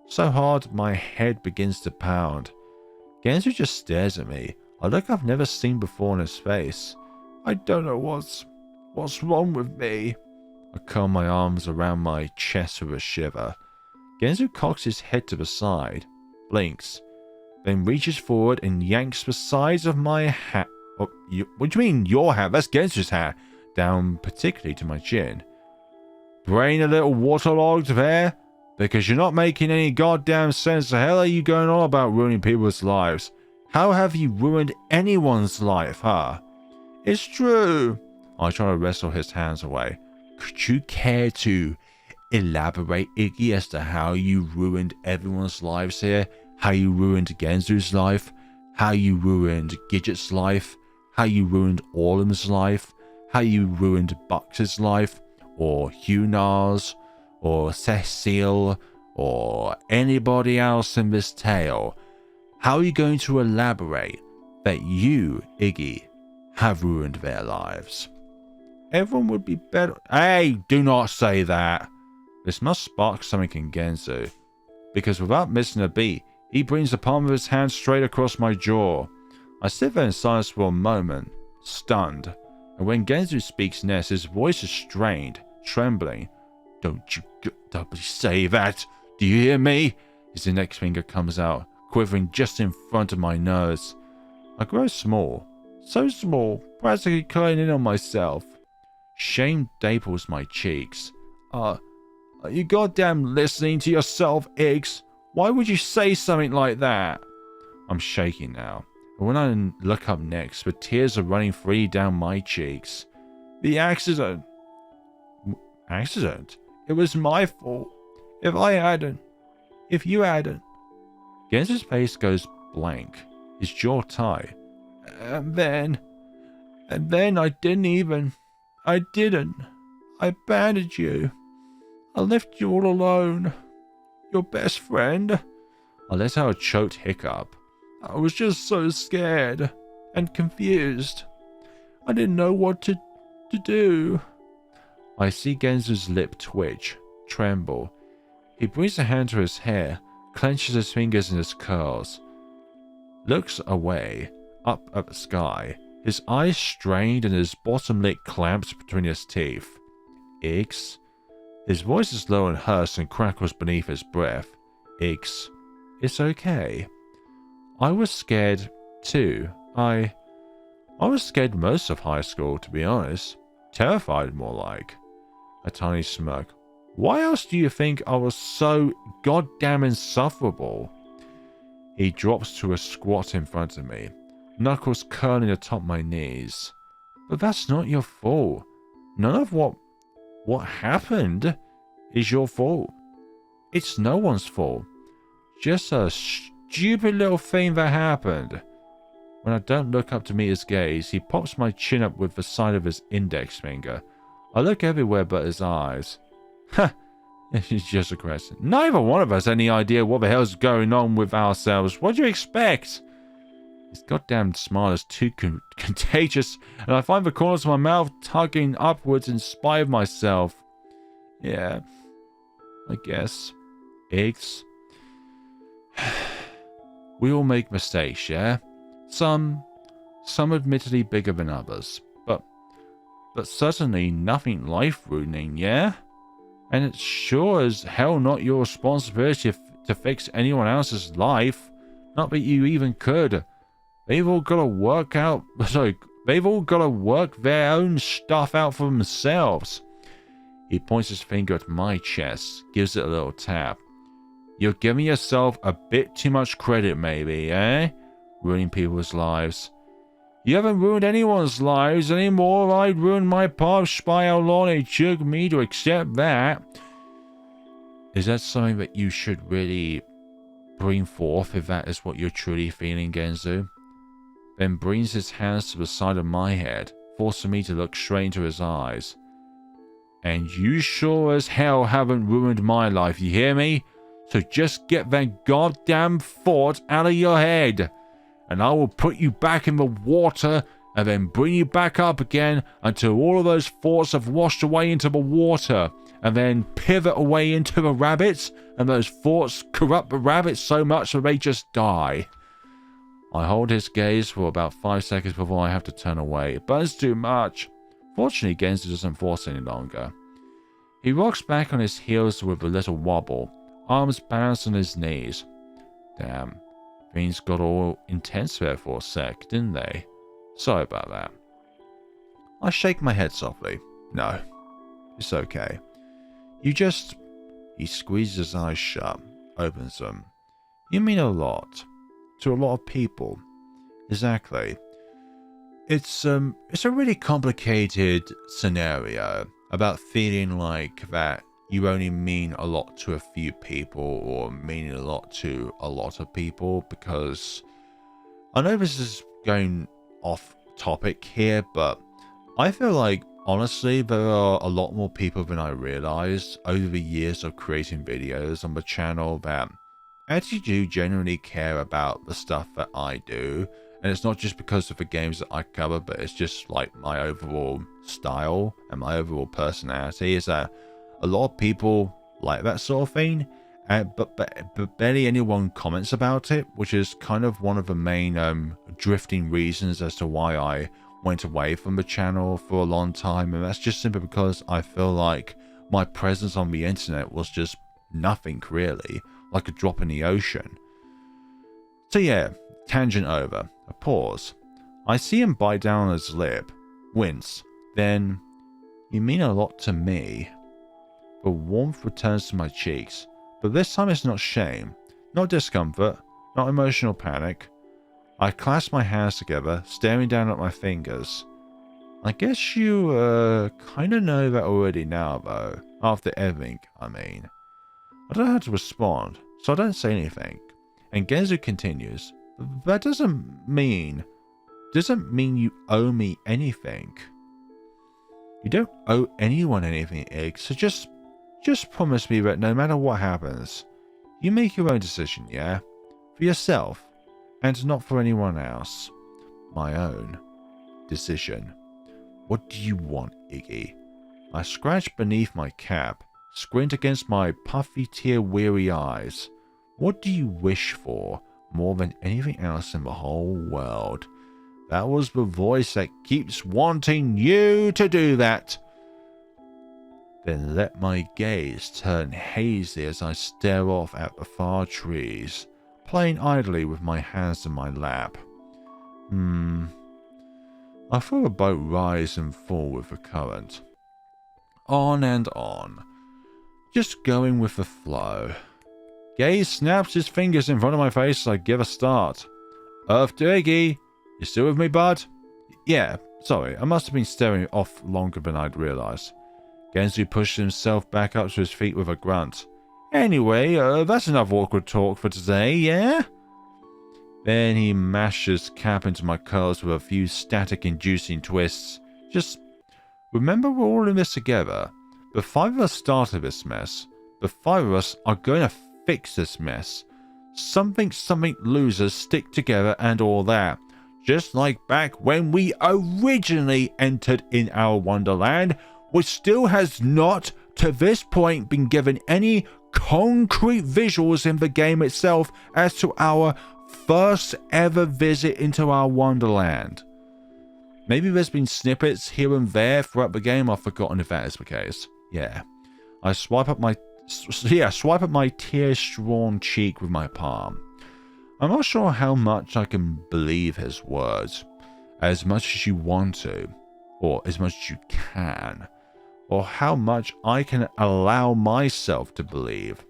So hard my head begins to pound. Genzou just stares at me, a look I've never seen before in his face. I don't know what's wrong with me. I curl my arms around my chest with a shiver. Genzou cocks his head to the side, blinks, then reaches forward and yanks the sides of my hat. Oh, what do you mean, your hat? That's Genzou's hat. Down particularly to my chin. Brain a little waterlogged there? Because you're not making any goddamn sense. The hell are you going on about ruining people's lives? How have you ruined anyone's life, huh? It's true. I try to wrestle his hands away. Could you care to elaborate, Iggy, as to how you ruined everyone's lives here? How you ruined Genzou's life? How you ruined Gidget's life? How you ruined Orlem's life? How you ruined Bux's life, or Hunar's, or Cecile, or anybody else in this tale. How are you going to elaborate that you, Iggy, have ruined their lives? Everyone would be better. Hey, do not say that. This must spark something in Genzou, because without missing a beat, he brings the palm of his hand straight across my jaw. I sit there in silence for a moment, stunned. And when Genzou speaks next, his voice is strained, trembling. Don't you say that! Do you hear me? His index finger comes out, quivering just in front of my nose. I grow small, so small, practically curling in on myself. Shame daples my cheeks. Are you goddamn listening to yourself, Iggs? Why would you say something like that? I'm shaking now. But when I look up next, the tears are running free down my cheeks. The accident. Accident? It was my fault. If you hadn't. Genzou's face goes blank, his jaw tight. And then I didn't. I abandoned you. I left you all alone. Your best friend. I let out a choked hiccup. I was just so scared and confused. I didn't know what to do. I see Genzou's lip twitch, tremble. He brings a hand to his hair, clenches his fingers in his curls, looks away, up at the sky, his eyes strained and his bottom lip clamped between his teeth. Iggs? His voice is low and hushed and crackles beneath his breath. Iggs, it's okay. I was scared too. I was scared most of high school, to be honest. Terrified, more like. A tiny smirk. Why else do you think I was so goddamn insufferable? He drops to a squat in front of me, knuckles curling atop my knees. But that's not your fault. None of what happened is your fault. It's no one's fault. Just a stupid little thing that happened. When I don't look up to meet his gaze, he pops my chin up with the side of his index finger. I look everywhere but his eyes. Ha! He's just aggressive. Neither one of us any idea what the hell's going on with ourselves. What do you expect? His goddamn smile is too contagious, and I find the corners of my mouth tugging upwards in spite of myself. Yeah. I guess. Eggs. We all make mistakes, yeah? Some admittedly bigger than others. But certainly nothing life-ruining, yeah? And it's sure as hell not your responsibility to fix anyone else's life. Not that you even could. They've all got to work their own stuff out for themselves. He points his finger at my chest, gives it a little tap. You're giving yourself a bit too much credit, maybe, eh? Ruining people's lives. You haven't ruined anyone's lives anymore. I'd ruined my past by how long it took me to accept that. Is that something that you should really bring forth if that is what you're truly feeling, Genzou? Then brings his hands to the side of my head, forcing me to look straight into his eyes. And you sure as hell haven't ruined my life, you hear me? So just get that goddamn thought out of your head. And I will put you back in the water and then bring you back up again until all of those thoughts have washed away into the water, and then pivot away into the rabbits, and those thoughts corrupt the rabbits so much that they just die. I hold his gaze for about 5 seconds before I have to turn away. It burns too much. Fortunately, Genzou doesn't force any longer. He rocks back on his heels with a little wobble, arms balanced on his knees. Damn. Things got all intense there for a sec, didn't they? Sorry about that. I shake my head softly. No, it's okay. You just... He squeezes his eyes shut, opens them. You mean a lot. To a lot of people. Exactly. It's a really complicated scenario about feeling like that you only mean a lot to a few people or meaning a lot to a lot of people, because I know this is going off topic here, but I feel like honestly there are a lot more people than I realized over the years of creating videos on the channel that actually do genuinely care about the stuff that I do. And it's not just because of the games that I cover, but it's just like my overall style and my overall personality is that a lot of people like that sort of thing, but barely anyone comments about it, which is kind of one of the main drifting reasons as to why I went away from the channel for a long time. And that's just simply because I feel like my presence on the internet was just nothing really, like a drop in the ocean. So yeah, tangent over. A pause. I see him bite down on his lip, wince. Then, you mean a lot to me. The warmth returns to my cheeks, but this time it's not shame, not discomfort, not emotional panic. I clasp my hands together, staring down at my fingers. I guess you, kinda know that already now, though. After everything, I mean. I don't know how to respond, so I don't say anything. And Genzou continues. That doesn't mean you owe me anything. You don't owe anyone anything, Iggy, so just promise me that no matter what happens, you make your own decision, yeah? For yourself, and not for anyone else. My own decision. What do you want, Iggy? I scratch beneath my cap, squint against my puffy, tear-weary eyes. What do you wish for more than anything else in the whole world? That was the voice that keeps wanting you to do that. Then let my gaze turn hazy as I stare off at the far trees, playing idly with my hands in my lap. I feel the boat rise and fall with the current. On and on, just going with the flow. Gaze snaps his fingers in front of my face as I give a start. Earth to Iggy. You still with me, bud? Yeah, sorry, I must have been staring off longer than I'd realized. Genzou pushed himself back up to his feet with a grunt. Anyway, that's enough awkward talk for today, yeah? Then he mashed his cap into my curls with a few static-inducing twists. Just remember, we're all in this together. The 5 of us started this mess. The 5 of us are going to fix this mess. Something losers stick together and all that. Just like back when we originally entered in Our Wonderland, which still has not to this point been given any concrete visuals in the game itself as to our first ever visit into our Wonderland. Maybe there's been snippets here and there throughout the game. I've forgotten if that is the case. Yeah. I swipe up my tear-strewn cheek with my palm. I'm not sure how much I can believe his words. As much as you want to. Or as much as you can. Or how much I can allow myself to believe.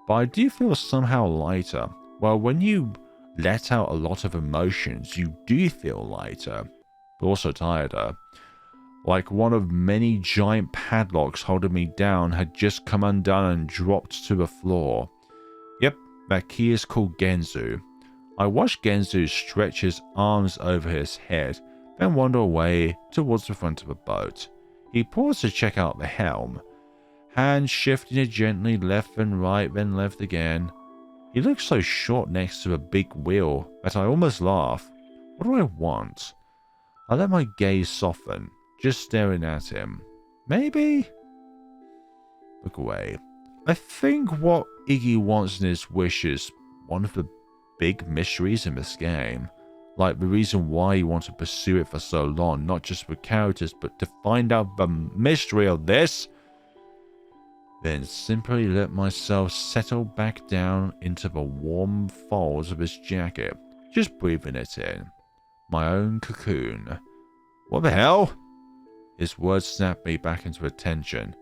But I do feel somehow lighter. Well, when you let out a lot of emotions, you do feel lighter. But also tireder. Like one of many giant padlocks holding me down had just come undone and dropped to the floor. Yep, that key is called Genzou. I watched Genzou stretch his arms over his head, then wander away towards the front of the boat. He paused to check out the helm, hands shifting it gently left and right, then left again. He looked so short next to the big wheel that I almost laughed. What do I want? I let my gaze soften, just staring at him. Maybe? Look away. I think what Iggy wants in his wish is one of the big mysteries in this game. Like the reason why you want to pursue it for so long, not just for characters, but to find out the mystery of this. Then simply let myself settle back down into the warm folds of his jacket, just breathing it in. My own cocoon. What the hell? His words snapped me back into attention.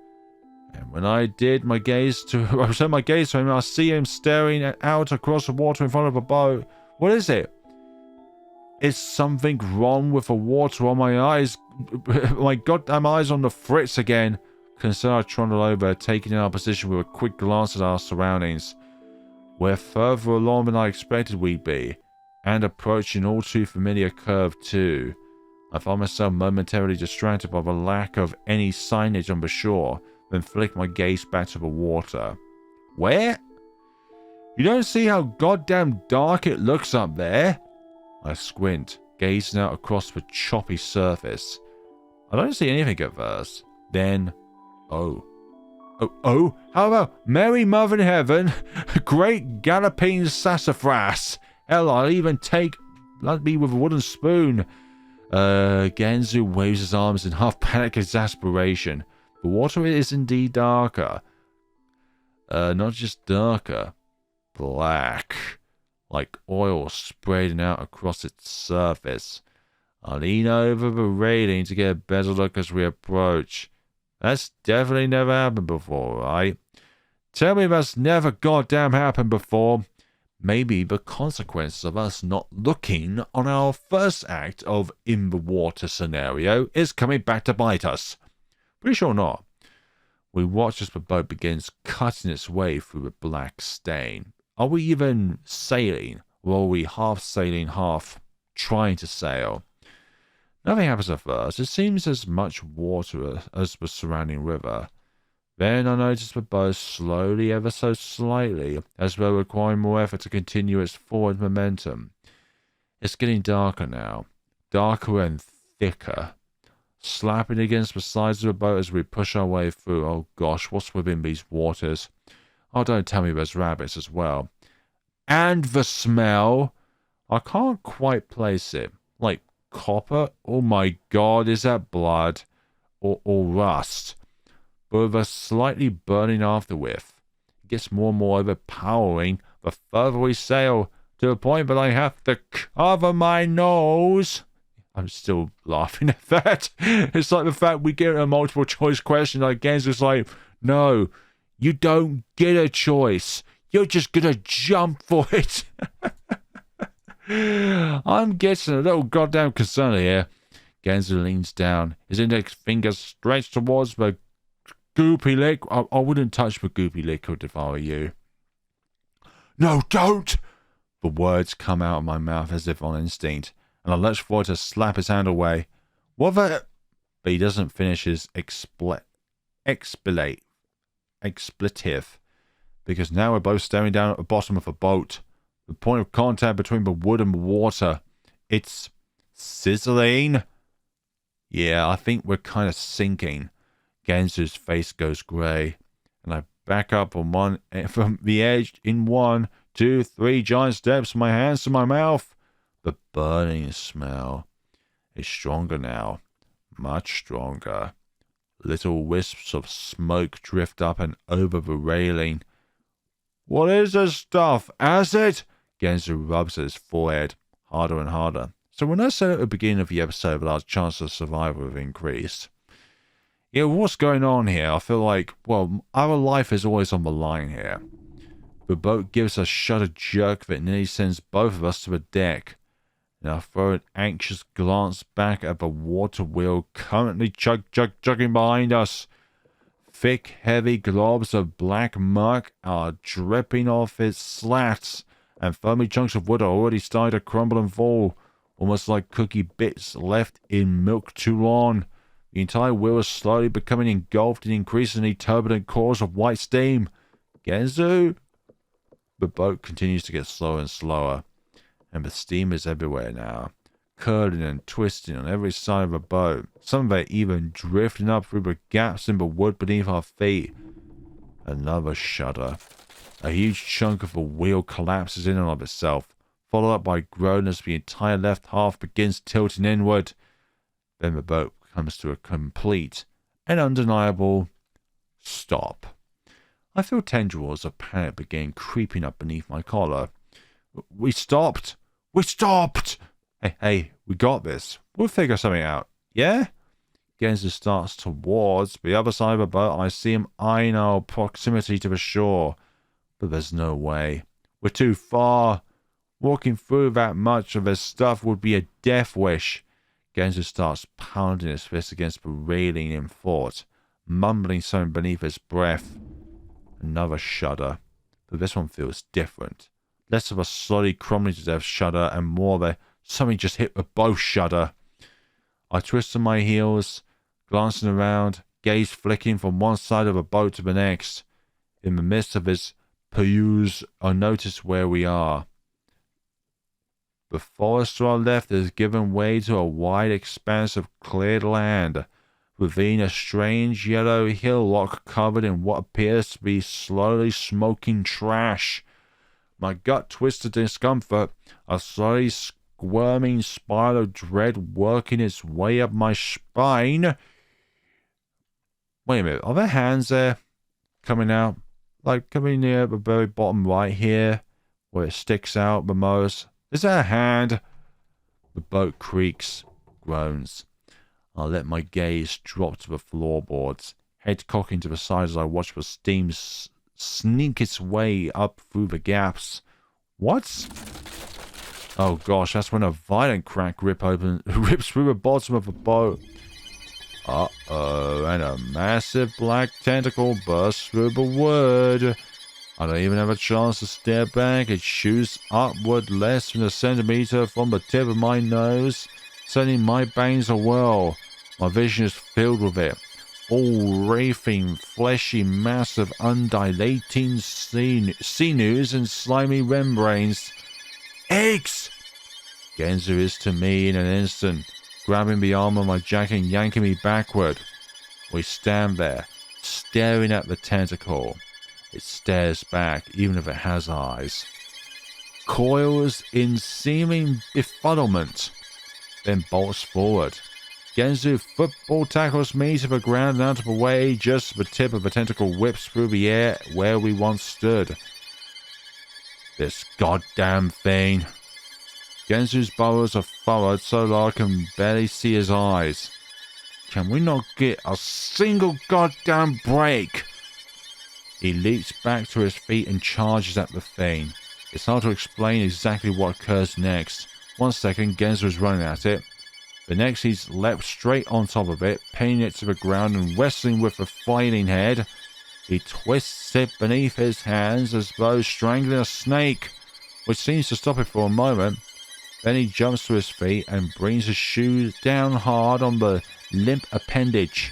And when I did my gaze to him, I see him staring out across the water in front of a boat. What is it? Is something wrong with the water on my eyes? My goddamn eyes on the fritz again. Concerned, I trundled over, taking in our position with a quick glance at our surroundings. We're further along than I expected we'd be, and approaching all too familiar curve too. I found myself momentarily distracted by the lack of any signage on the shore, then flicked my gaze back to the water. Where? You don't see how goddamn dark it looks up there? I squint, gazing out across the choppy surface. I don't see anything at first. Then, oh, how about Mary Mother in Heaven, great galloping sassafras? Hell, I'll even take me with a wooden spoon. Genzou waves his arms in half-panic exasperation. The water is indeed darker. Not just darker. Black. Like oil spreading out across its surface. I lean over the railing to get a better look as we approach. That's definitely never happened before, right? Tell me that's never goddamn happened before. Maybe the consequences of us not looking on our first act of in the water scenario is coming back to bite us. Pretty sure not. We watch as the boat begins cutting its way through the black stain. Are we even sailing, or are we half sailing, half trying to sail? Nothing happens at first. It seems as much water as the surrounding river. Then I notice the boat slowly, ever so slightly, as though requiring more effort to continue its forward momentum. It's getting darker now. Darker and thicker. Slapping against the sides of the boat as we push our way through. Oh gosh, what's within these waters? Oh, don't tell me there's rabbits as well. And the smell. I can't quite place it. Like copper? Oh my god, is that blood? Or rust? But with a slightly burning afterwhirth. It gets more and more overpowering the further we sail, to the point that I have to cover my nose. I'm still laughing at that. It's like the fact we get a multiple choice question again. It's like, no, you don't get a choice. You're just gonna jump for it. I'm getting a little goddamn concerned here. Genzou leans down, his index finger stretched towards the goopy lick. I wouldn't touch the goopy liquid if I were you. No, don't! The words come out of my mouth as if on instinct, and I lurch forward to slap his hand away. What the... But he doesn't finish his expletive, because now we're both staring down at the bottom of a boat. The point of contact between the wood and the water. It's sizzling. Yeah, I think we're kind of sinking. Genzou's face goes grey, and I back up from the edge in 1, 2, 3 giant steps, my hands to my mouth. The burning smell is stronger now, much stronger. Little wisps of smoke drift up and over the railing. What is this stuff? Acid? Genzou rubs at his forehead, harder and harder. So when I said at the beginning of the episode that our chance of survival have increased, yeah, what's going on here? I feel like, well, our life is always on the line here. The boat gives a shudder jerk that nearly sends both of us to the deck. And I throw an anxious glance back at the water wheel currently chugging behind us. Thick, heavy globs of black muck are dripping off its slats, and foamy chunks of wood are already starting to crumble and fall, almost like cookie bits left in milk too long. The entire wheel is slowly becoming engulfed in increasingly turbulent cores of white steam. Genzou? The boat continues to get slower and slower, and the steam is everywhere now, curling and twisting on every side of the boat, some of it even drifting up through the gaps in the wood beneath our feet. Another shudder. A huge chunk of the wheel collapses in and of itself, followed up by groan as the entire left half begins tilting inward. Then the boat comes to a complete and undeniable stop. I feel tendrils of panic begin creeping up beneath my collar. We stopped! We stopped! Hey, we got this. We'll figure something out. Yeah? Genzou starts towards the other side of the boat. I see him eyeing our proximity to the shore. But there's no way. We're too far. Walking through that much of this stuff would be a death wish. Genzou starts pounding his fist against the railing in thought, mumbling something beneath his breath. Another shudder. But this one feels different. Less of a slowly crumbling to death shudder and more of a something just hit the boat shudder. I twist on my heels, glancing around, gaze flicking from one side of the boat to the next. In the midst of this peruse, I notice where we are. The forest to our left has given way to a wide expanse of cleared land, within a strange yellow hillock covered in what appears to be slowly smoking trash. My gut twists to discomfort, a slowly squirming spiral of dread working its way up my spine. Wait a minute, are there hands there? Coming out? Like coming near the very bottom right here, where it sticks out the most? Is that a hand? The boat creaks, groans. I let my gaze drop to the floorboards, head cocking to the side as I watch the steam sneak its way up through the gaps. What? Oh gosh, that's when a violent crack rips through the bottom of the boat. Uh-oh, and a massive black tentacle bursts through the wood. I don't even have a chance to stare back. It shoots upward less than a centimeter from the tip of my nose, sending my bangs awhirl. My vision is filled with it. All wreathing, fleshy mass of undulating sinews and slimy membranes. Eggs! Genzou is to me in an instant, grabbing the arm of my jacket and yanking me backward. We stand there, staring at the tentacle. It stares back, even if it has eyes. Coils in seeming befuddlement, then bolts forward. Genzou football tackles me to the ground and out of the way, just as the tip of the tentacle whips through the air where we once stood. This goddamn thing. Genzou's burrows are furrowed so low I can barely see his eyes. Can we not get a single goddamn break? He leaps back to his feet and charges at the thing. It's hard to explain exactly what occurs next. 1 second, Genzou is running at it. The next, he's leapt straight on top of it, pinning it to the ground and wrestling with the flailing head. He twists it beneath his hands as though strangling a snake, which seems to stop it for a moment. Then he jumps to his feet and brings his shoes down hard on the limp appendage.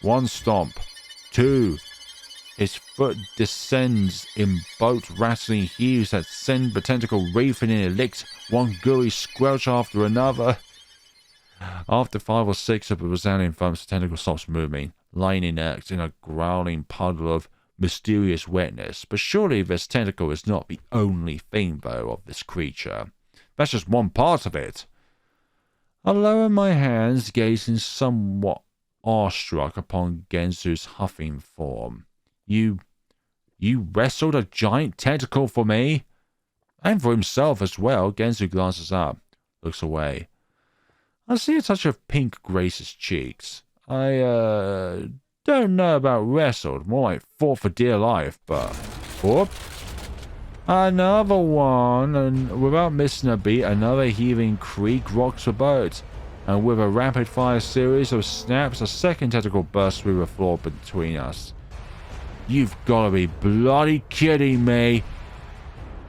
1 stomp. 2. His foot descends in boat-rattling heaves that send the tentacle reefing in. It licks one gooey squelch after another. After 5 or 6 of the resounding thumps, the tentacle stops moving, lying inert in a growling puddle of mysterious wetness. But surely this tentacle is not the only thing, though, of this creature. That's just one part of it. I lower my hands, gazing somewhat awestruck upon Genzou's huffing form. You wrestled a giant tentacle for me? And for himself as well. Genzou glances up, looks away. I see a touch of pink grace his cheeks. I, don't know about wrestled, more like fought for dear life, but... Whoop. Another one, and without missing a beat, another heaving creak rocks the boat. And with a rapid-fire series of snaps, a second tentacle bursts through the floor between us. You've got to be bloody kidding me!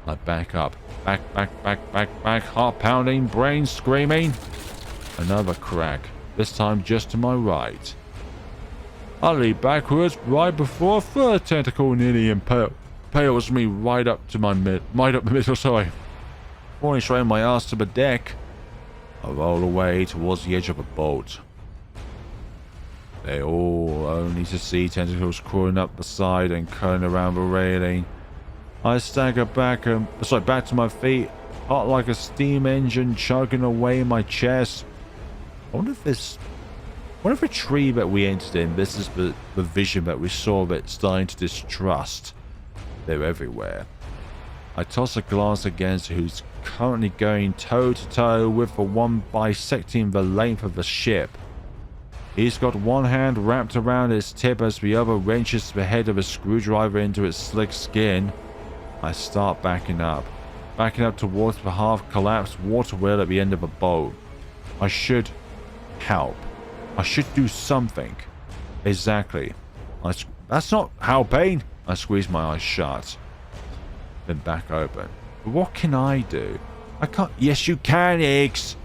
I back up. Back, heart pounding, brain screaming. Another crack, this time just to my right. I leap backwards right before a third tentacle nearly impales me right up the middle, sorry. Falling straight on my ass to the deck. I roll away towards the edge of a boat. They all only to see tentacles crawling up the side and curling around the railing. I stagger back to my feet, heart like a steam engine chugging away in my chest. I wonder if the tree that we entered in, this is the vision that we saw of it starting to distrust. They're everywhere. I toss a glance at Genzou, who's currently going toe to toe with the one bisecting the length of the ship. He's got one hand wrapped around its tip as the other wrenches the head of a screwdriver into its slick skin. I start backing up towards the half-collapsed water wheel at the end of the boat. I should help. I should do something. Exactly. That's not helping. I squeeze my eyes shut. Then back open. But what can I do? I can't. Yes, you can, Iggs.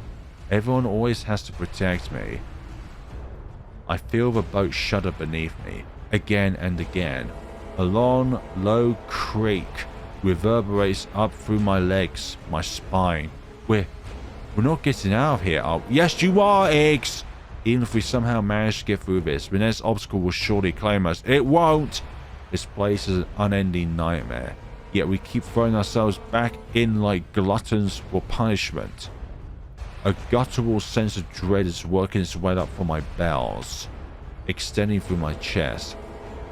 Everyone always has to protect me. I feel the boat shudder beneath me, again and again. A long, low creak reverberates up through my legs, my spine. We're not getting out of here, are we? Yes, you are, Iggs! Even if we somehow manage to get through this, the next obstacle will surely claim us. It won't! This place is an unending nightmare. Yet we keep throwing ourselves back in like gluttons for punishment. A guttural sense of dread is working its way up from my bowels, extending through my chest,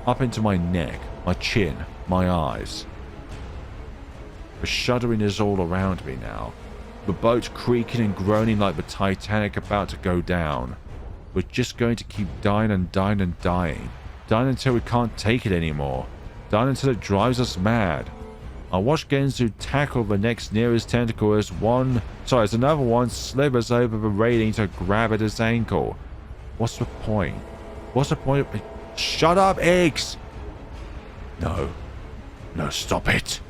up into my neck, my chin, my eyes. The shuddering is all around me now. The boat creaking and groaning like the Titanic about to go down. We're just going to keep dying and dying and dying. Dying until we can't take it anymore. Dying until it drives us mad. I watch Genzou tackle the next nearest tentacle as another one slithers over the railing to grab at his ankle. What's the point? What's the point of... Shut up, Iggs! No, stop it.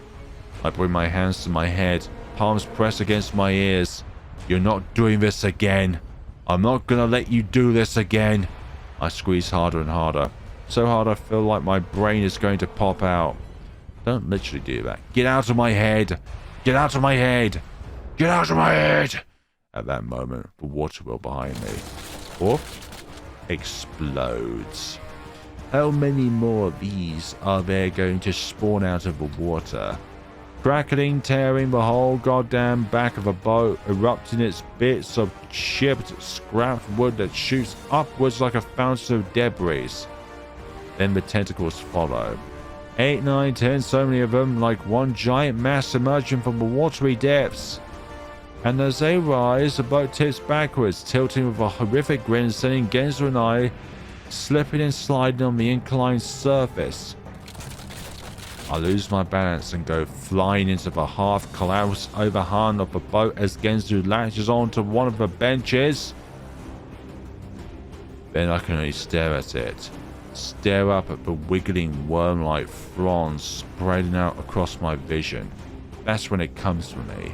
I bring my hands to my head, palms pressed against my ears. You're not doing this again. I'm not gonna let you do this again. I squeeze harder and harder. So hard I feel like my brain is going to pop out. Don't literally do that. Get out of my head! Get out of my head! Get out of my head! At that moment, the water wheel behind me, explodes. How many more of these are there going to spawn out of the water? Crackling, tearing the whole goddamn back of a boat, erupting its bits of chipped, scrapped wood that shoots upwards like a fountain of debris. Then the tentacles follow. 8, 9, 10, so many of them, like one giant mass emerging from the watery depths. And as they rise, the boat tips backwards, tilting with a horrific grin, sending Genzou and I slipping and sliding on the inclined surface. I lose my balance and go flying into the half-collapsed overhang of the boat as Genzou latches onto one of the benches. Then I can only stare at it. Stare up at the wiggling worm-like fronds spreading out across my vision. That's when it comes for me.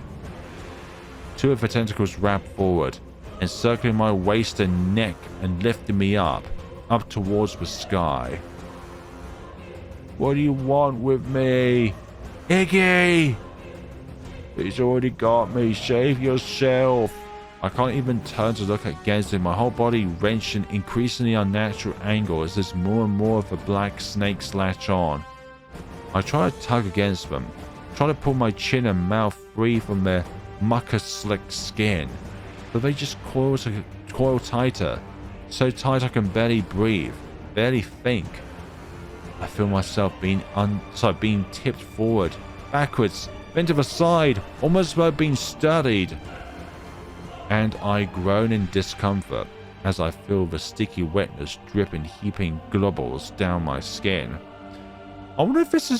2 of the tentacles wrap forward, encircling my waist and neck and lifting me up towards the sky. What do you want with me? Iggy! He's already got me. Save yourself. I can't even turn to look at Genzou, my whole body wrenched in increasingly unnatural angle as there's more and more of the black snakes latch on. I try to tug against them, try to pull my chin and mouth free from their mucker-slick skin, but they just coil tighter, so tight I can barely breathe, barely think. I feel myself being tipped forward, backwards, bent to the side, almost as though being studied. And I groan in discomfort as I feel the sticky wetness drip in heaping globbles down my skin. I wonder if this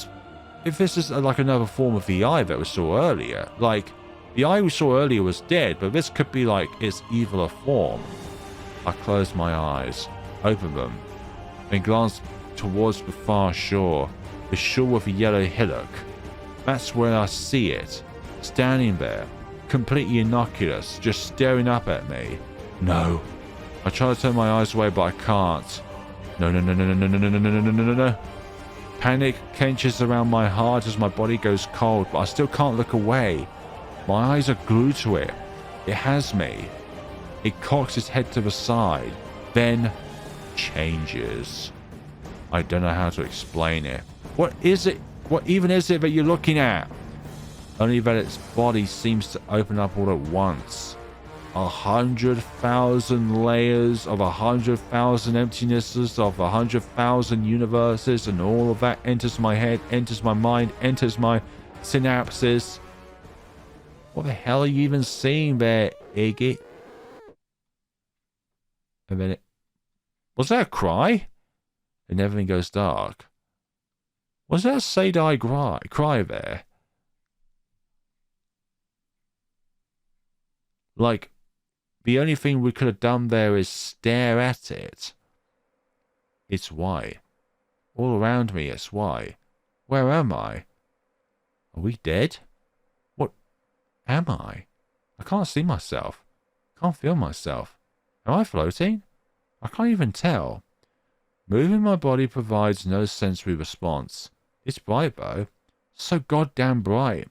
is like another form of the eye that we saw earlier. Like, the eye we saw earlier was dead, but this could be like its eviler form. I close my eyes, open them, and glance towards the far shore, the shore with a yellow hillock. That's where I see it, standing there, completely innocuous, just staring up at me. No. I try to turn my eyes away, but I can't. No. Panic clenches around my heart as my body goes cold, but I still can't look away. My eyes are glued to it. It has me. It cocks its head to the side, then changes. I don't know how to explain it. What is it? What even is it that you're looking at? Only that its body seems to open up all at once. 100,000 layers of 100,000 emptinesses of 100,000 universes, and all of that enters my head, enters my mind, enters my synapses. What the hell are you even seeing there, Iggy? A minute. Was that a cry? And everything goes dark. Was that a say-die cry there? Like, the only thing we could have done there is stare at it. It's white. All around me it's white. Where am I? Are we dead? What am I? I can't see myself. Can't feel myself. Am I floating? I can't even tell. Moving my body provides no sensory response. It's bright though. So goddamn bright.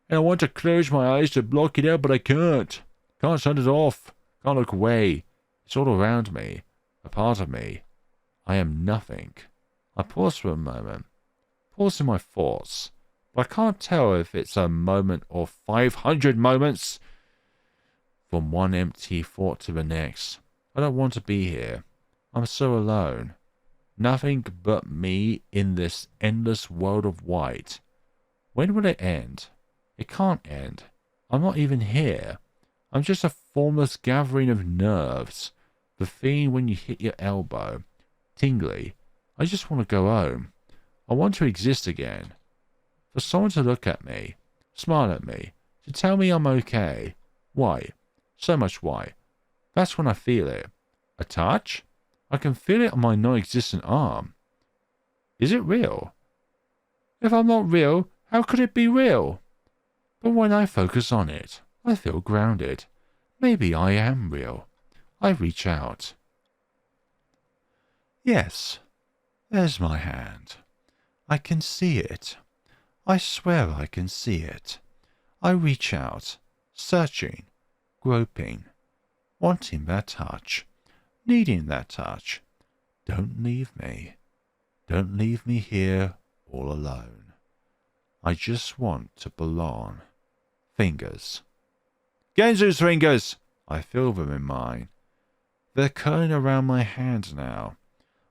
And I want to close my eyes to block it out, but I can't. Can't shut it off. Can't look away. It's all around me. A part of me. I am nothing. I pause for a moment. Pause in my thoughts. But I can't tell if it's a moment or 500 moments. From one empty thought to the next. I don't want to be here. I'm so alone. Nothing but me in this endless world of white. When will it end? It can't end. I'm not even here. I'm just a formless gathering of nerves. The feeling when you hit your elbow. Tingly. I just want to go home. I want to exist again. For someone to look at me, smile at me, to tell me I'm okay. Why? So much why. That's when I feel it. A touch? I can feel it on my non-existent arm. Is it real? If I'm not real, how could it be real? But when I focus on it, I feel grounded. Maybe I am real. I reach out. Yes, there's my hand. I can see it. I swear I can see it. I reach out, searching, groping, wanting that touch, needing that touch. Don't leave me. Don't leave me here all alone. I just want to belong. Fingers. Genzou's fingers! I feel them in mine. They're curling around my hand now.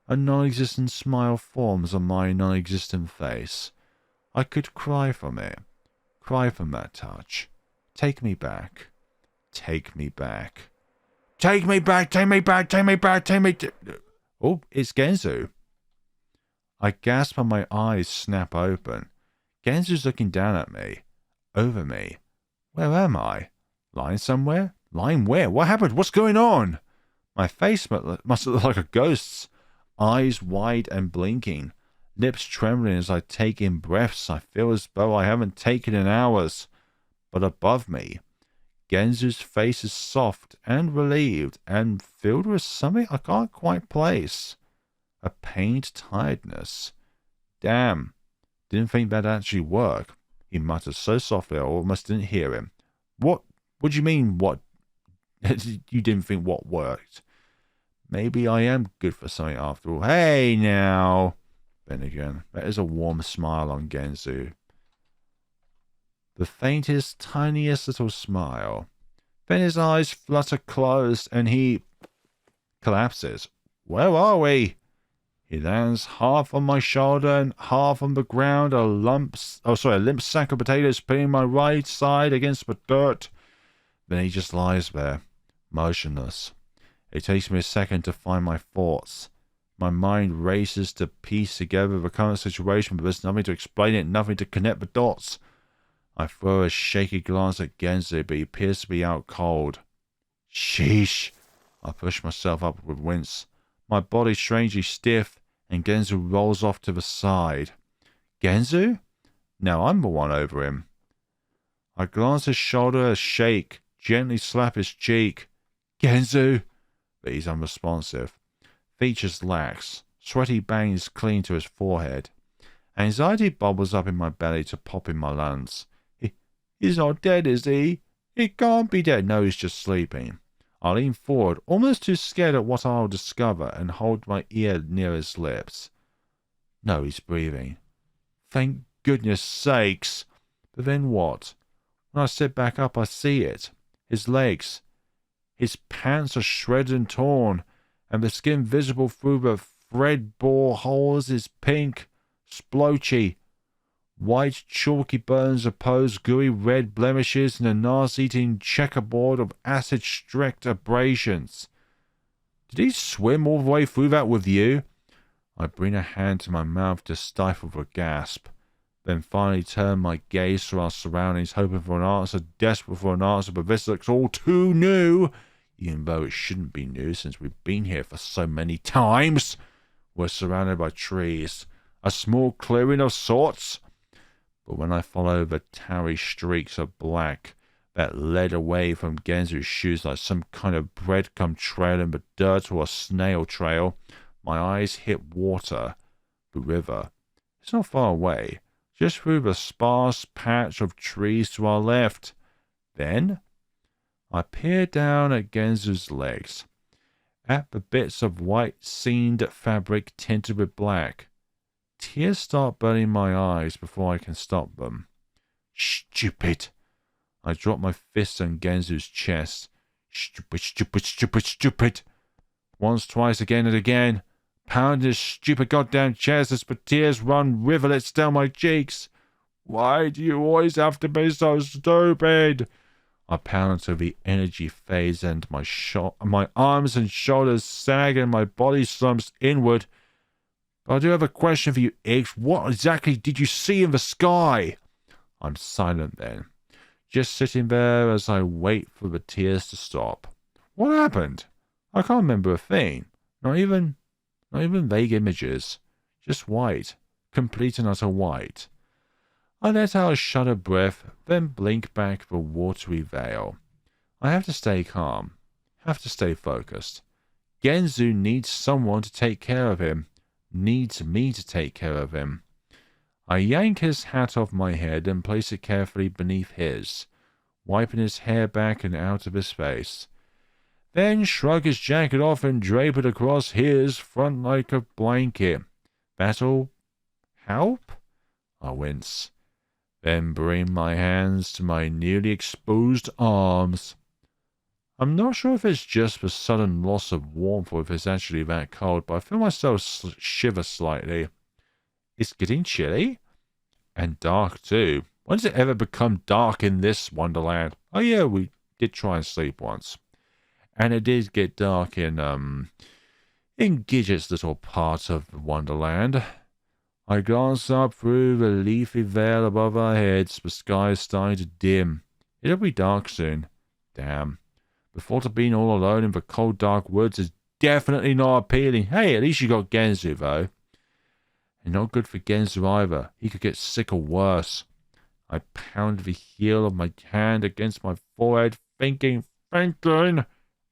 A non-existent smile forms on my non-existent face. I could cry from it. Cry from that touch. Take me back. Take me back. Take me back! Take me back! Take me back! Take me... Oh, it's Genzou. I gasp and my eyes snap open. Genzou's looking down at me. Over me. Where am I? Lying somewhere? Lying where? What happened? What's going on? My face must look like a ghost's. Eyes wide and blinking. Lips trembling as I take in breaths I feel as though I haven't taken in hours. But above me, Genzou's face is soft and relieved and filled with something I can't quite place. A pained tiredness. Damn. Didn't think that'd actually work. He muttered so softly I almost didn't hear him. What do you mean, what You didn't think what worked. Maybe I am good for something after all. Hey, now. Then again, there is a warm smile on Genzou. The faintest, tiniest little smile. Then his eyes flutter closed and he collapses. Where are we? He lands half on my shoulder and half on the ground, a limp sack of potatoes pinning my right side against the dirt. Then he just lies there, motionless. It takes me a second to find my thoughts. My mind races to piece together the current situation, but there's nothing to explain it, nothing to connect the dots. I throw a shaky glance at Genzou, but he appears to be out cold. Sheesh! I push myself up with a wince. My body strangely stiff, and Genzou rolls off to the side. Genzou? Now I'm the one over him. I glance his shoulder, shake, gently slap his cheek. Genzou! But he's unresponsive. Features lax. Sweaty bangs cling to his forehead. Anxiety bubbles up in my belly to pop in my lungs. He's not dead, is he? He can't be dead. No, he's just sleeping. I lean forward, almost too scared at what I'll discover, and hold my ear near his lips. No, he's breathing. Thank goodness sakes! But then what? When I sit back up, I see it. His legs. His pants are shredded and torn, and the skin visible through the thread-bore holes is pink, splotchy. White chalky burns oppose gooey red blemishes in a nausea-eating checkerboard of acid-streaked abrasions. Did he swim all the way through that with you? I bring a hand to my mouth to stifle a gasp, then finally turn my gaze to our surroundings, hoping for an answer, desperate for an answer, but this looks all too new, even though it shouldn't be new since we've been here for so many times. We're surrounded by trees, a small clearing of sorts. But when I follow the tarry streaks of black that led away from Genzou's shoes like some kind of breadcrumb trail in the dirt or a snail trail, my eyes hit water, the river. It's not far away, just through the sparse patch of trees to our left. Then I peer down at Genzou's legs, at the bits of white seamed fabric tinted with black. Tears start burning my eyes before I can stop them. Stupid! I drop my fist on Genzou's chest. Stupid, stupid, stupid, stupid! Once, twice, again and again. Pound his stupid goddamn chest as the tears run rivulets down my cheeks. Why do you always have to be so stupid? I pound until the energy fades and my arms and shoulders sag and my body slumps inward. But I do have a question for you, Iggs. What exactly did you see in the sky? I'm silent then, just sitting there as I wait for the tears to stop. What happened? I can't remember a thing. Not even vague images. Just white. Complete and utter white. I let out a shuddered breath, then blink back the watery veil. I have to stay calm. Have to stay focused. Genzou needs someone to take care of him. Needs me to take care of him. I yank his hat off my head and place it carefully beneath his, wiping his hair back and out of his face. Then shrug his jacket off and drape it across his front like a blanket. That'll help? I wince. Then bring my hands to my newly exposed arms. I'm not sure if it's just the sudden loss of warmth or if it's actually that cold, but I feel myself shiver slightly. It's getting chilly. And dark, too. When does it ever become dark in this Wonderland? Oh, yeah, we did try and sleep once. And it did get dark in Gidget's little part of Wonderland. I glance up through the leafy veil above our heads. The sky is starting to dim. It'll be dark soon. Damn. The thought of being all alone in the cold, dark woods is definitely not appealing. Hey, at least you got Genzou, though. And not good for Genzou either. He could get sick or worse. I pound the heel of my hand against my forehead, thinking.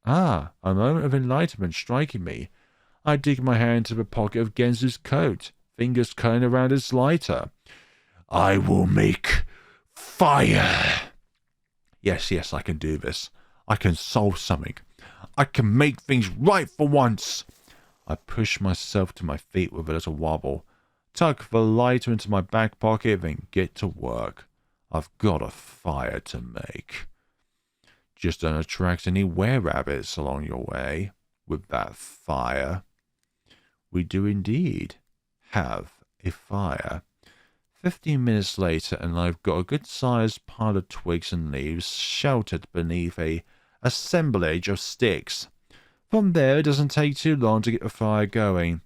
Ah, a moment of enlightenment striking me. I dig my hand into the pocket of Genzou's coat, fingers curling around his lighter. I will make fire. Yes, I can do this. I can solve something. I can make things right for once. I push myself to my feet with a little wobble, tuck the lighter into my back pocket, then get to work. I've got a fire to make. Just don't attract any were-rabbits along your way with that fire. We do indeed have a fire. 15 minutes later, and I've got a good-sized pile of twigs and leaves sheltered beneath a assemblage of sticks. From there, it doesn't take too long to get the fire going.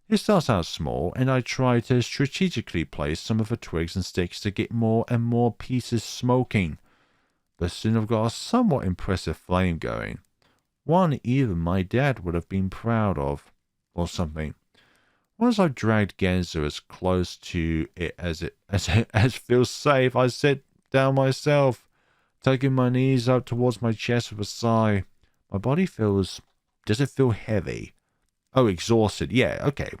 It starts out small, and I try to strategically place some of the twigs and sticks to get more and more pieces smoking. But soon I've got a somewhat impressive flame going. One even my dad would have been proud of, or something. Once I've dragged Genzou as close to it as feels safe, I sit down myself, tucking my knees up towards my chest with a sigh. My body feels... Does it feel heavy? Oh, exhausted. Yeah, okay.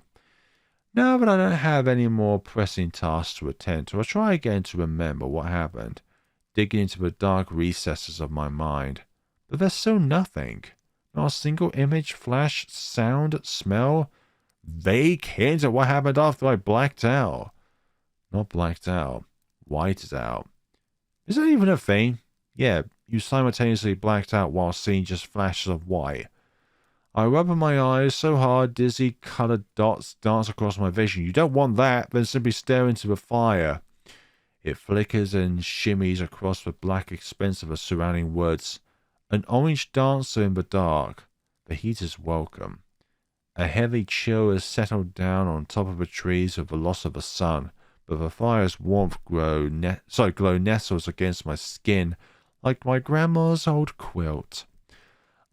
Now that I don't have any more pressing tasks to attend to, I try again to remember what happened, digging into the dark recesses of my mind. But there's still nothing. Not a single image, flash, sound, smell, vague hint at what happened after I blacked out. Not blacked out. Whited out. Is that even a thing? Yeah, you simultaneously blacked out while seeing just flashes of white. I rub my eyes so hard dizzy coloured dots dance across my vision. You don't want that, then simply stare into the fire. It flickers and shimmies across the black expanse of the surrounding woods. An orange dancer in the dark. The heat is welcome. A heavy chill has settled down on top of the trees with the loss of the sun, but the fire's warmth glow nestles against my skin like my grandma's old quilt.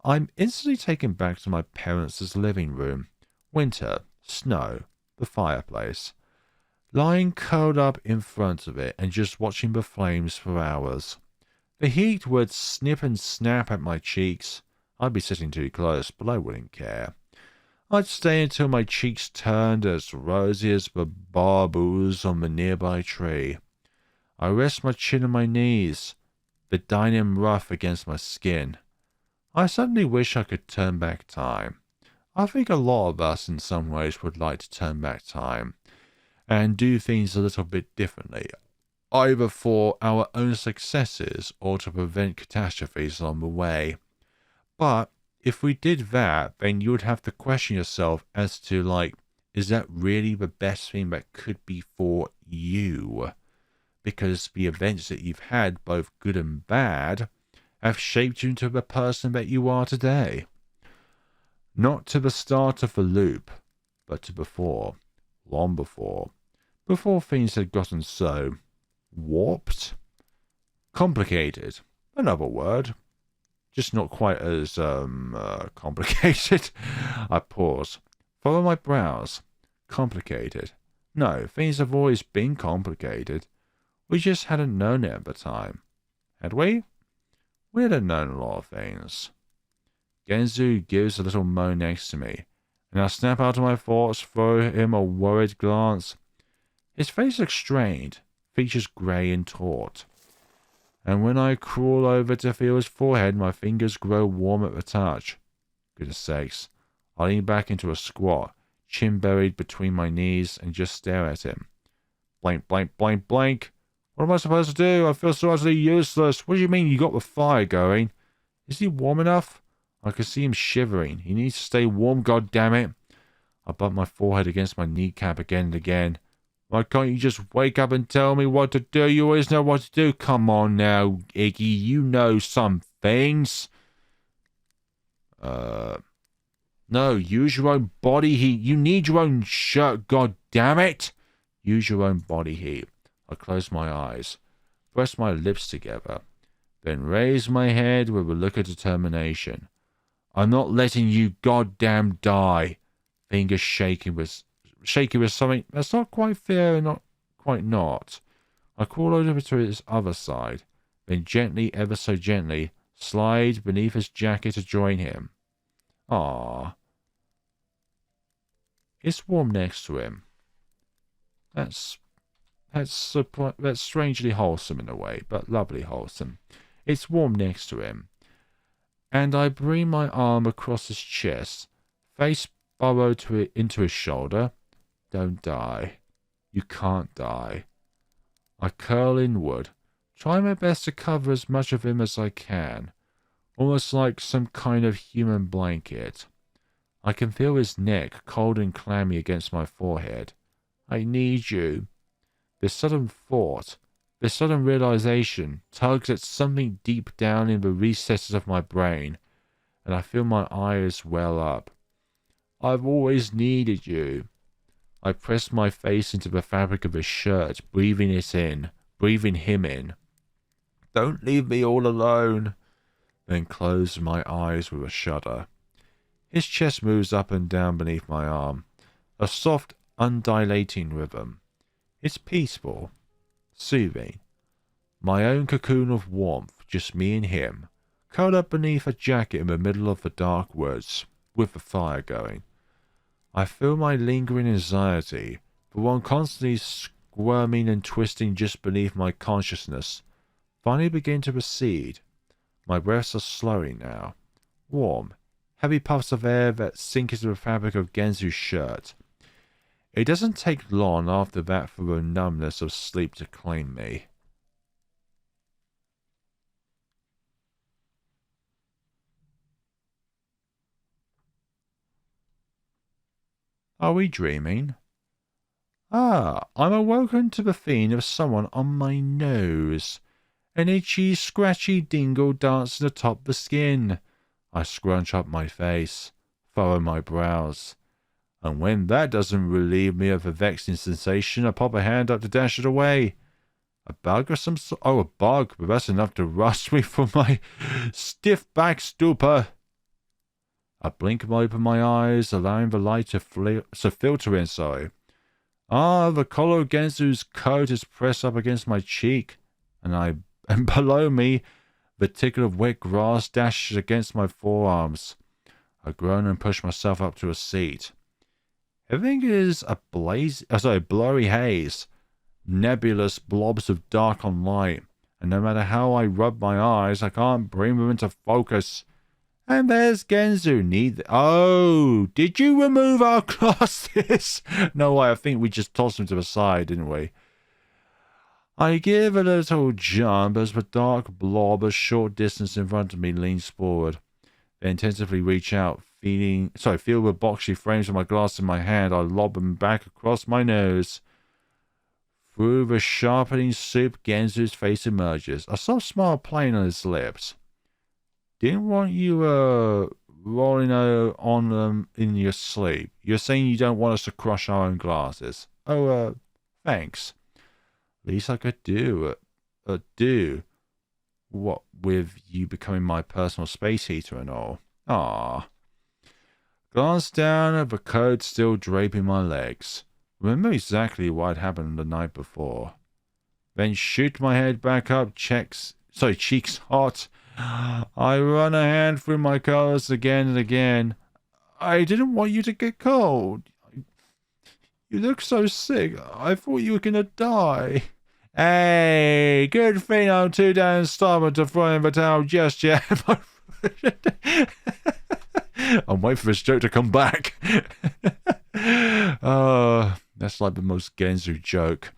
I'm instantly taken back to my parents' living room. Winter, snow, the fireplace. Lying curled up in front of it and just watching the flames for hours. The heat would snip and snap at my cheeks. I'd be sitting too close, but I wouldn't care. I'd stay until my cheeks turned as rosy as the barboos on the nearby tree. I rest my chin on my knees, the denim rough against my skin. I suddenly wish I could turn back time. I think a lot of us in some ways would like to turn back time and do things a little bit differently, either for our own successes or to prevent catastrophes along the way. But if we did that, then you would have to question yourself as to, like, is that really the best thing that could be for you? Because the events that you've had, both good and bad, have shaped you into the person that you are today. Not to the start of the loop, but to before, long before things had gotten so warped, complicated, another word, just not quite as complicated. I pause, follow my brows. Complicated. No, things have always been complicated. We just hadn't known it at the time. Had we? We had known a lot of things. Genzou gives a little moan next to me, and I snap out of my thoughts, throw him a worried glance. His face looks strained, features grey and taut. And when I crawl over to feel his forehead, my fingers grow warm at the touch. Goodness sakes. I lean back into a squat, chin buried between my knees, and just stare at him. Blank, blank, blank, blank. What am I supposed to do? I feel so utterly useless. What do you mean you got the fire going? Is he warm enough? I can see him shivering. He needs to stay warm, goddammit. I bump my forehead against my kneecap again and again. Why can't you just wake up and tell me what to do? You always know what to do. Come on now, Iggy. You know some things. No, use your own body heat. You need your own shirt, goddammit. Use your own body heat. I close my eyes, press my lips together, then raise my head with a look of determination. I'm not letting you goddamn die. Fingers shaking with something that's not quite fair and not quite not. I crawl over to his other side, then gently, ever so gently, slide beneath his jacket to join him. Ah, it's warm next to him. That's strangely wholesome in a way, but lovely wholesome. It's warm next to him. and I bring my arm across his chest, face burrowed into his shoulder. Don't die. You can't die. I curl inward, try my best to cover as much of him as I can, almost like some kind of human blanket. I can feel his neck cold and clammy against my forehead. I need you. This sudden thought, this sudden realization tugs at something deep down in the recesses of my brain, and I feel my eyes well up. I've always needed you. I press my face into the fabric of his shirt, breathing him in. Don't leave me all alone. Then close my eyes with a shudder. His chest moves up and down beneath my arm, a soft, undilating rhythm. It's peaceful, soothing. My own cocoon of warmth, just me and him, curled up beneath a jacket in the middle of the dark woods, with the fire going. I feel my lingering anxiety, the one constantly squirming and twisting just beneath my consciousness, finally begin to recede. My breaths are slowing now. Warm, heavy puffs of air that sink into the fabric of Genzou's shirt. It doesn't take long after that for the numbness of sleep to claim me. Are we dreaming? I'm awoken to the feeling of someone on my nose. An itchy, scratchy dingle dancing atop the skin. I scrunch up my face, furrow my brows, and when that doesn't relieve me of a vexing sensation, I pop a hand up to dash it away. A bug or some sort? Oh, a bug, but that's enough to rust me from my stiff back stupor. I blink and open my eyes, allowing the light to filter in, the collar of Genzou's coat is pressed up against my cheek, and below me, the tickle of wet grass dashes against my forearms. I groan and push myself up to a seat. Everything is a blurry haze, nebulous blobs of dark on light, and no matter how I rub my eyes, I can't bring them into focus. And there's Genzou. Oh, did you remove our glasses? No way, I think we just tossed them to the side, didn't we? I give a little jump as the dark blob a short distance in front of me leans forward. Then intensively reach out, feel the boxy frames of my glass in my hand. I lob them back across my nose. Through the sharpening soup, Genzou's face emerges, a soft smile playing on his lips. Didn't want you rolling on them in your sleep. You're saying you don't want us to crush our own glasses. Oh, thanks. Least I could do. What with you becoming my personal space heater and all. Ah. Glance down at the coat still draping my legs. Remember exactly what had happened the night before. Then shoot my head back up, cheeks hot. I run a hand through my colors again and again. I didn't want you to get cold. You look so sick. I thought you were gonna die. Hey, good thing I'm too damn stubborn to throw in the towel just yet. I'm waiting for this joke to come back. That's like the most Genzou joke.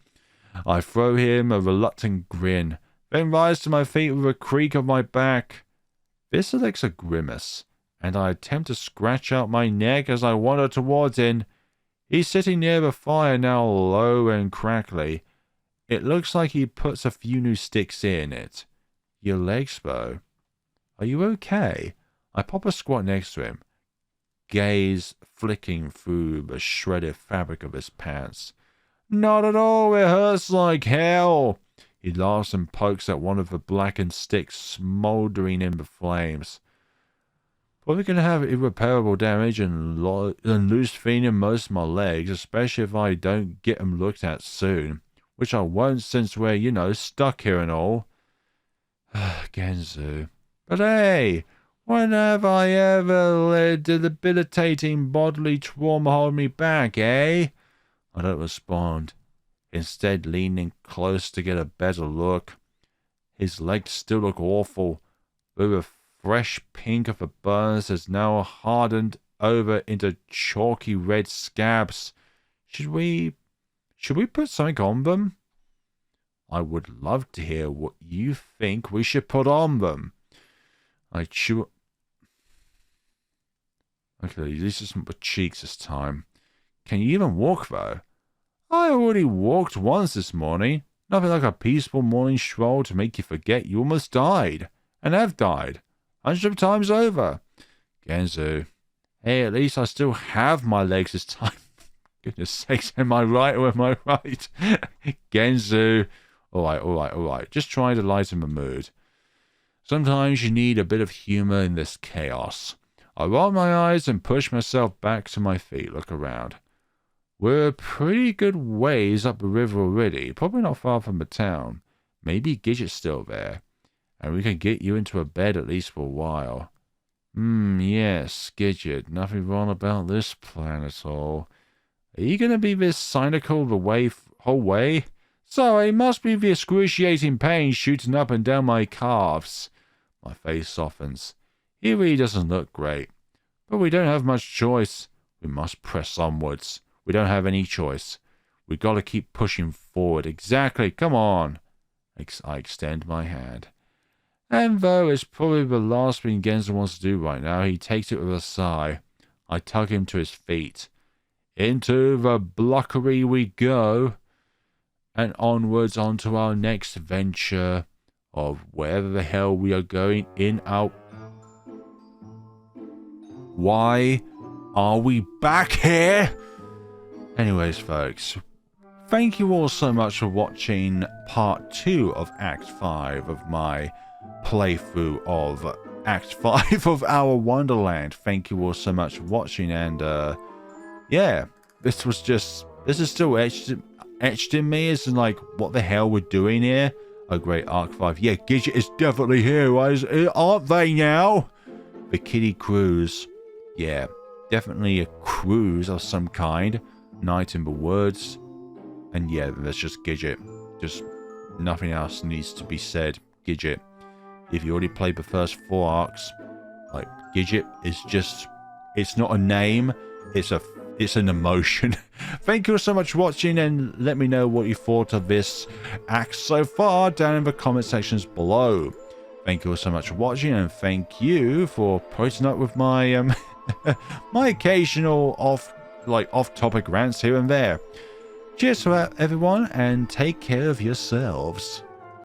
I throw him a reluctant grin, then rise to my feet with a creak of my back. This selects a grimace, and I attempt to scratch out my neck as I wander towards him. He's sitting near the fire now, low and crackly. It looks like he puts a few new sticks in it. Your legs, though. Are you okay? I pop a squat next to him, gaze flicking through the shredded fabric of his pants. Not at all, it hurts like hell. He laughs and pokes at one of the blackened sticks smouldering in the flames. Probably going to have irreparable damage and lose feeling in most of my legs, especially if I don't get them looked at soon. Which I won't since we're, stuck here and all. Genzou. But hey, when have I ever let debilitating bodily trauma hold me back, eh? I don't respond, instead leaning close to get a better look. His legs still look awful, with the fresh pink of the burns has now hardened over into chalky red scabs. Should we put something on them? I would love to hear what you think we should put on them. I chew. Okay, these are some cheeks this time. Can you even walk, though? I already walked once this morning. Nothing like a peaceful morning stroll to make you forget you almost died. And have died. Hundreds of times over. Genzou. Hey, at least I still have my legs this time. Goodness sakes, am I right or am I right? Genzou. Alright. Just trying to lighten the mood. Sometimes you need a bit of humor in this chaos. I roll my eyes and push myself back to my feet. Look around. We're a pretty good ways up the river already. Probably not far from the town. Maybe Gidget's still there. And we can get you into a bed at least for a while. Yes, Gidget. Nothing wrong about this plan at all. Are you going to be this cynical the whole way? Sorry, must be the excruciating pain shooting up and down my calves. My face softens. He really doesn't look great. But we don't have much choice. We must press onwards. We don't have any choice. We got to keep pushing forward. Exactly. Come on. I extend my hand. And though it's probably the last thing Genzou wants to do right now, he takes it with a sigh. I tug him to his feet. Into the blockery we go. And onwards onto our next venture of wherever the hell we are going in our... Why are we back here? Anyways, folks, thank you all so much for watching part 2 of Act 5 of my playthrough of Act 5 of Our Wonderland. Thank you all so much for watching, and yeah, this is still etched in me as in, like, what the hell we're doing here. Oh great, Arc 5. Yeah, Gidget is definitely here, aren't they now? The kiddie cruise. Yeah, definitely a cruise of some kind. Night in the woods. And yeah, that's just Gidget. Just nothing else needs to be said. Gidget. If you already played the first 4 arcs, like, Gidget is just... It's not a name. It's an emotion. Thank you so much for watching, and let me know what you thought of this act so far down in the comment sections below. Thank you so much for watching, and thank you for putting up with my my occasional off-topic rants here and there. Cheers to everyone, and take care of yourselves.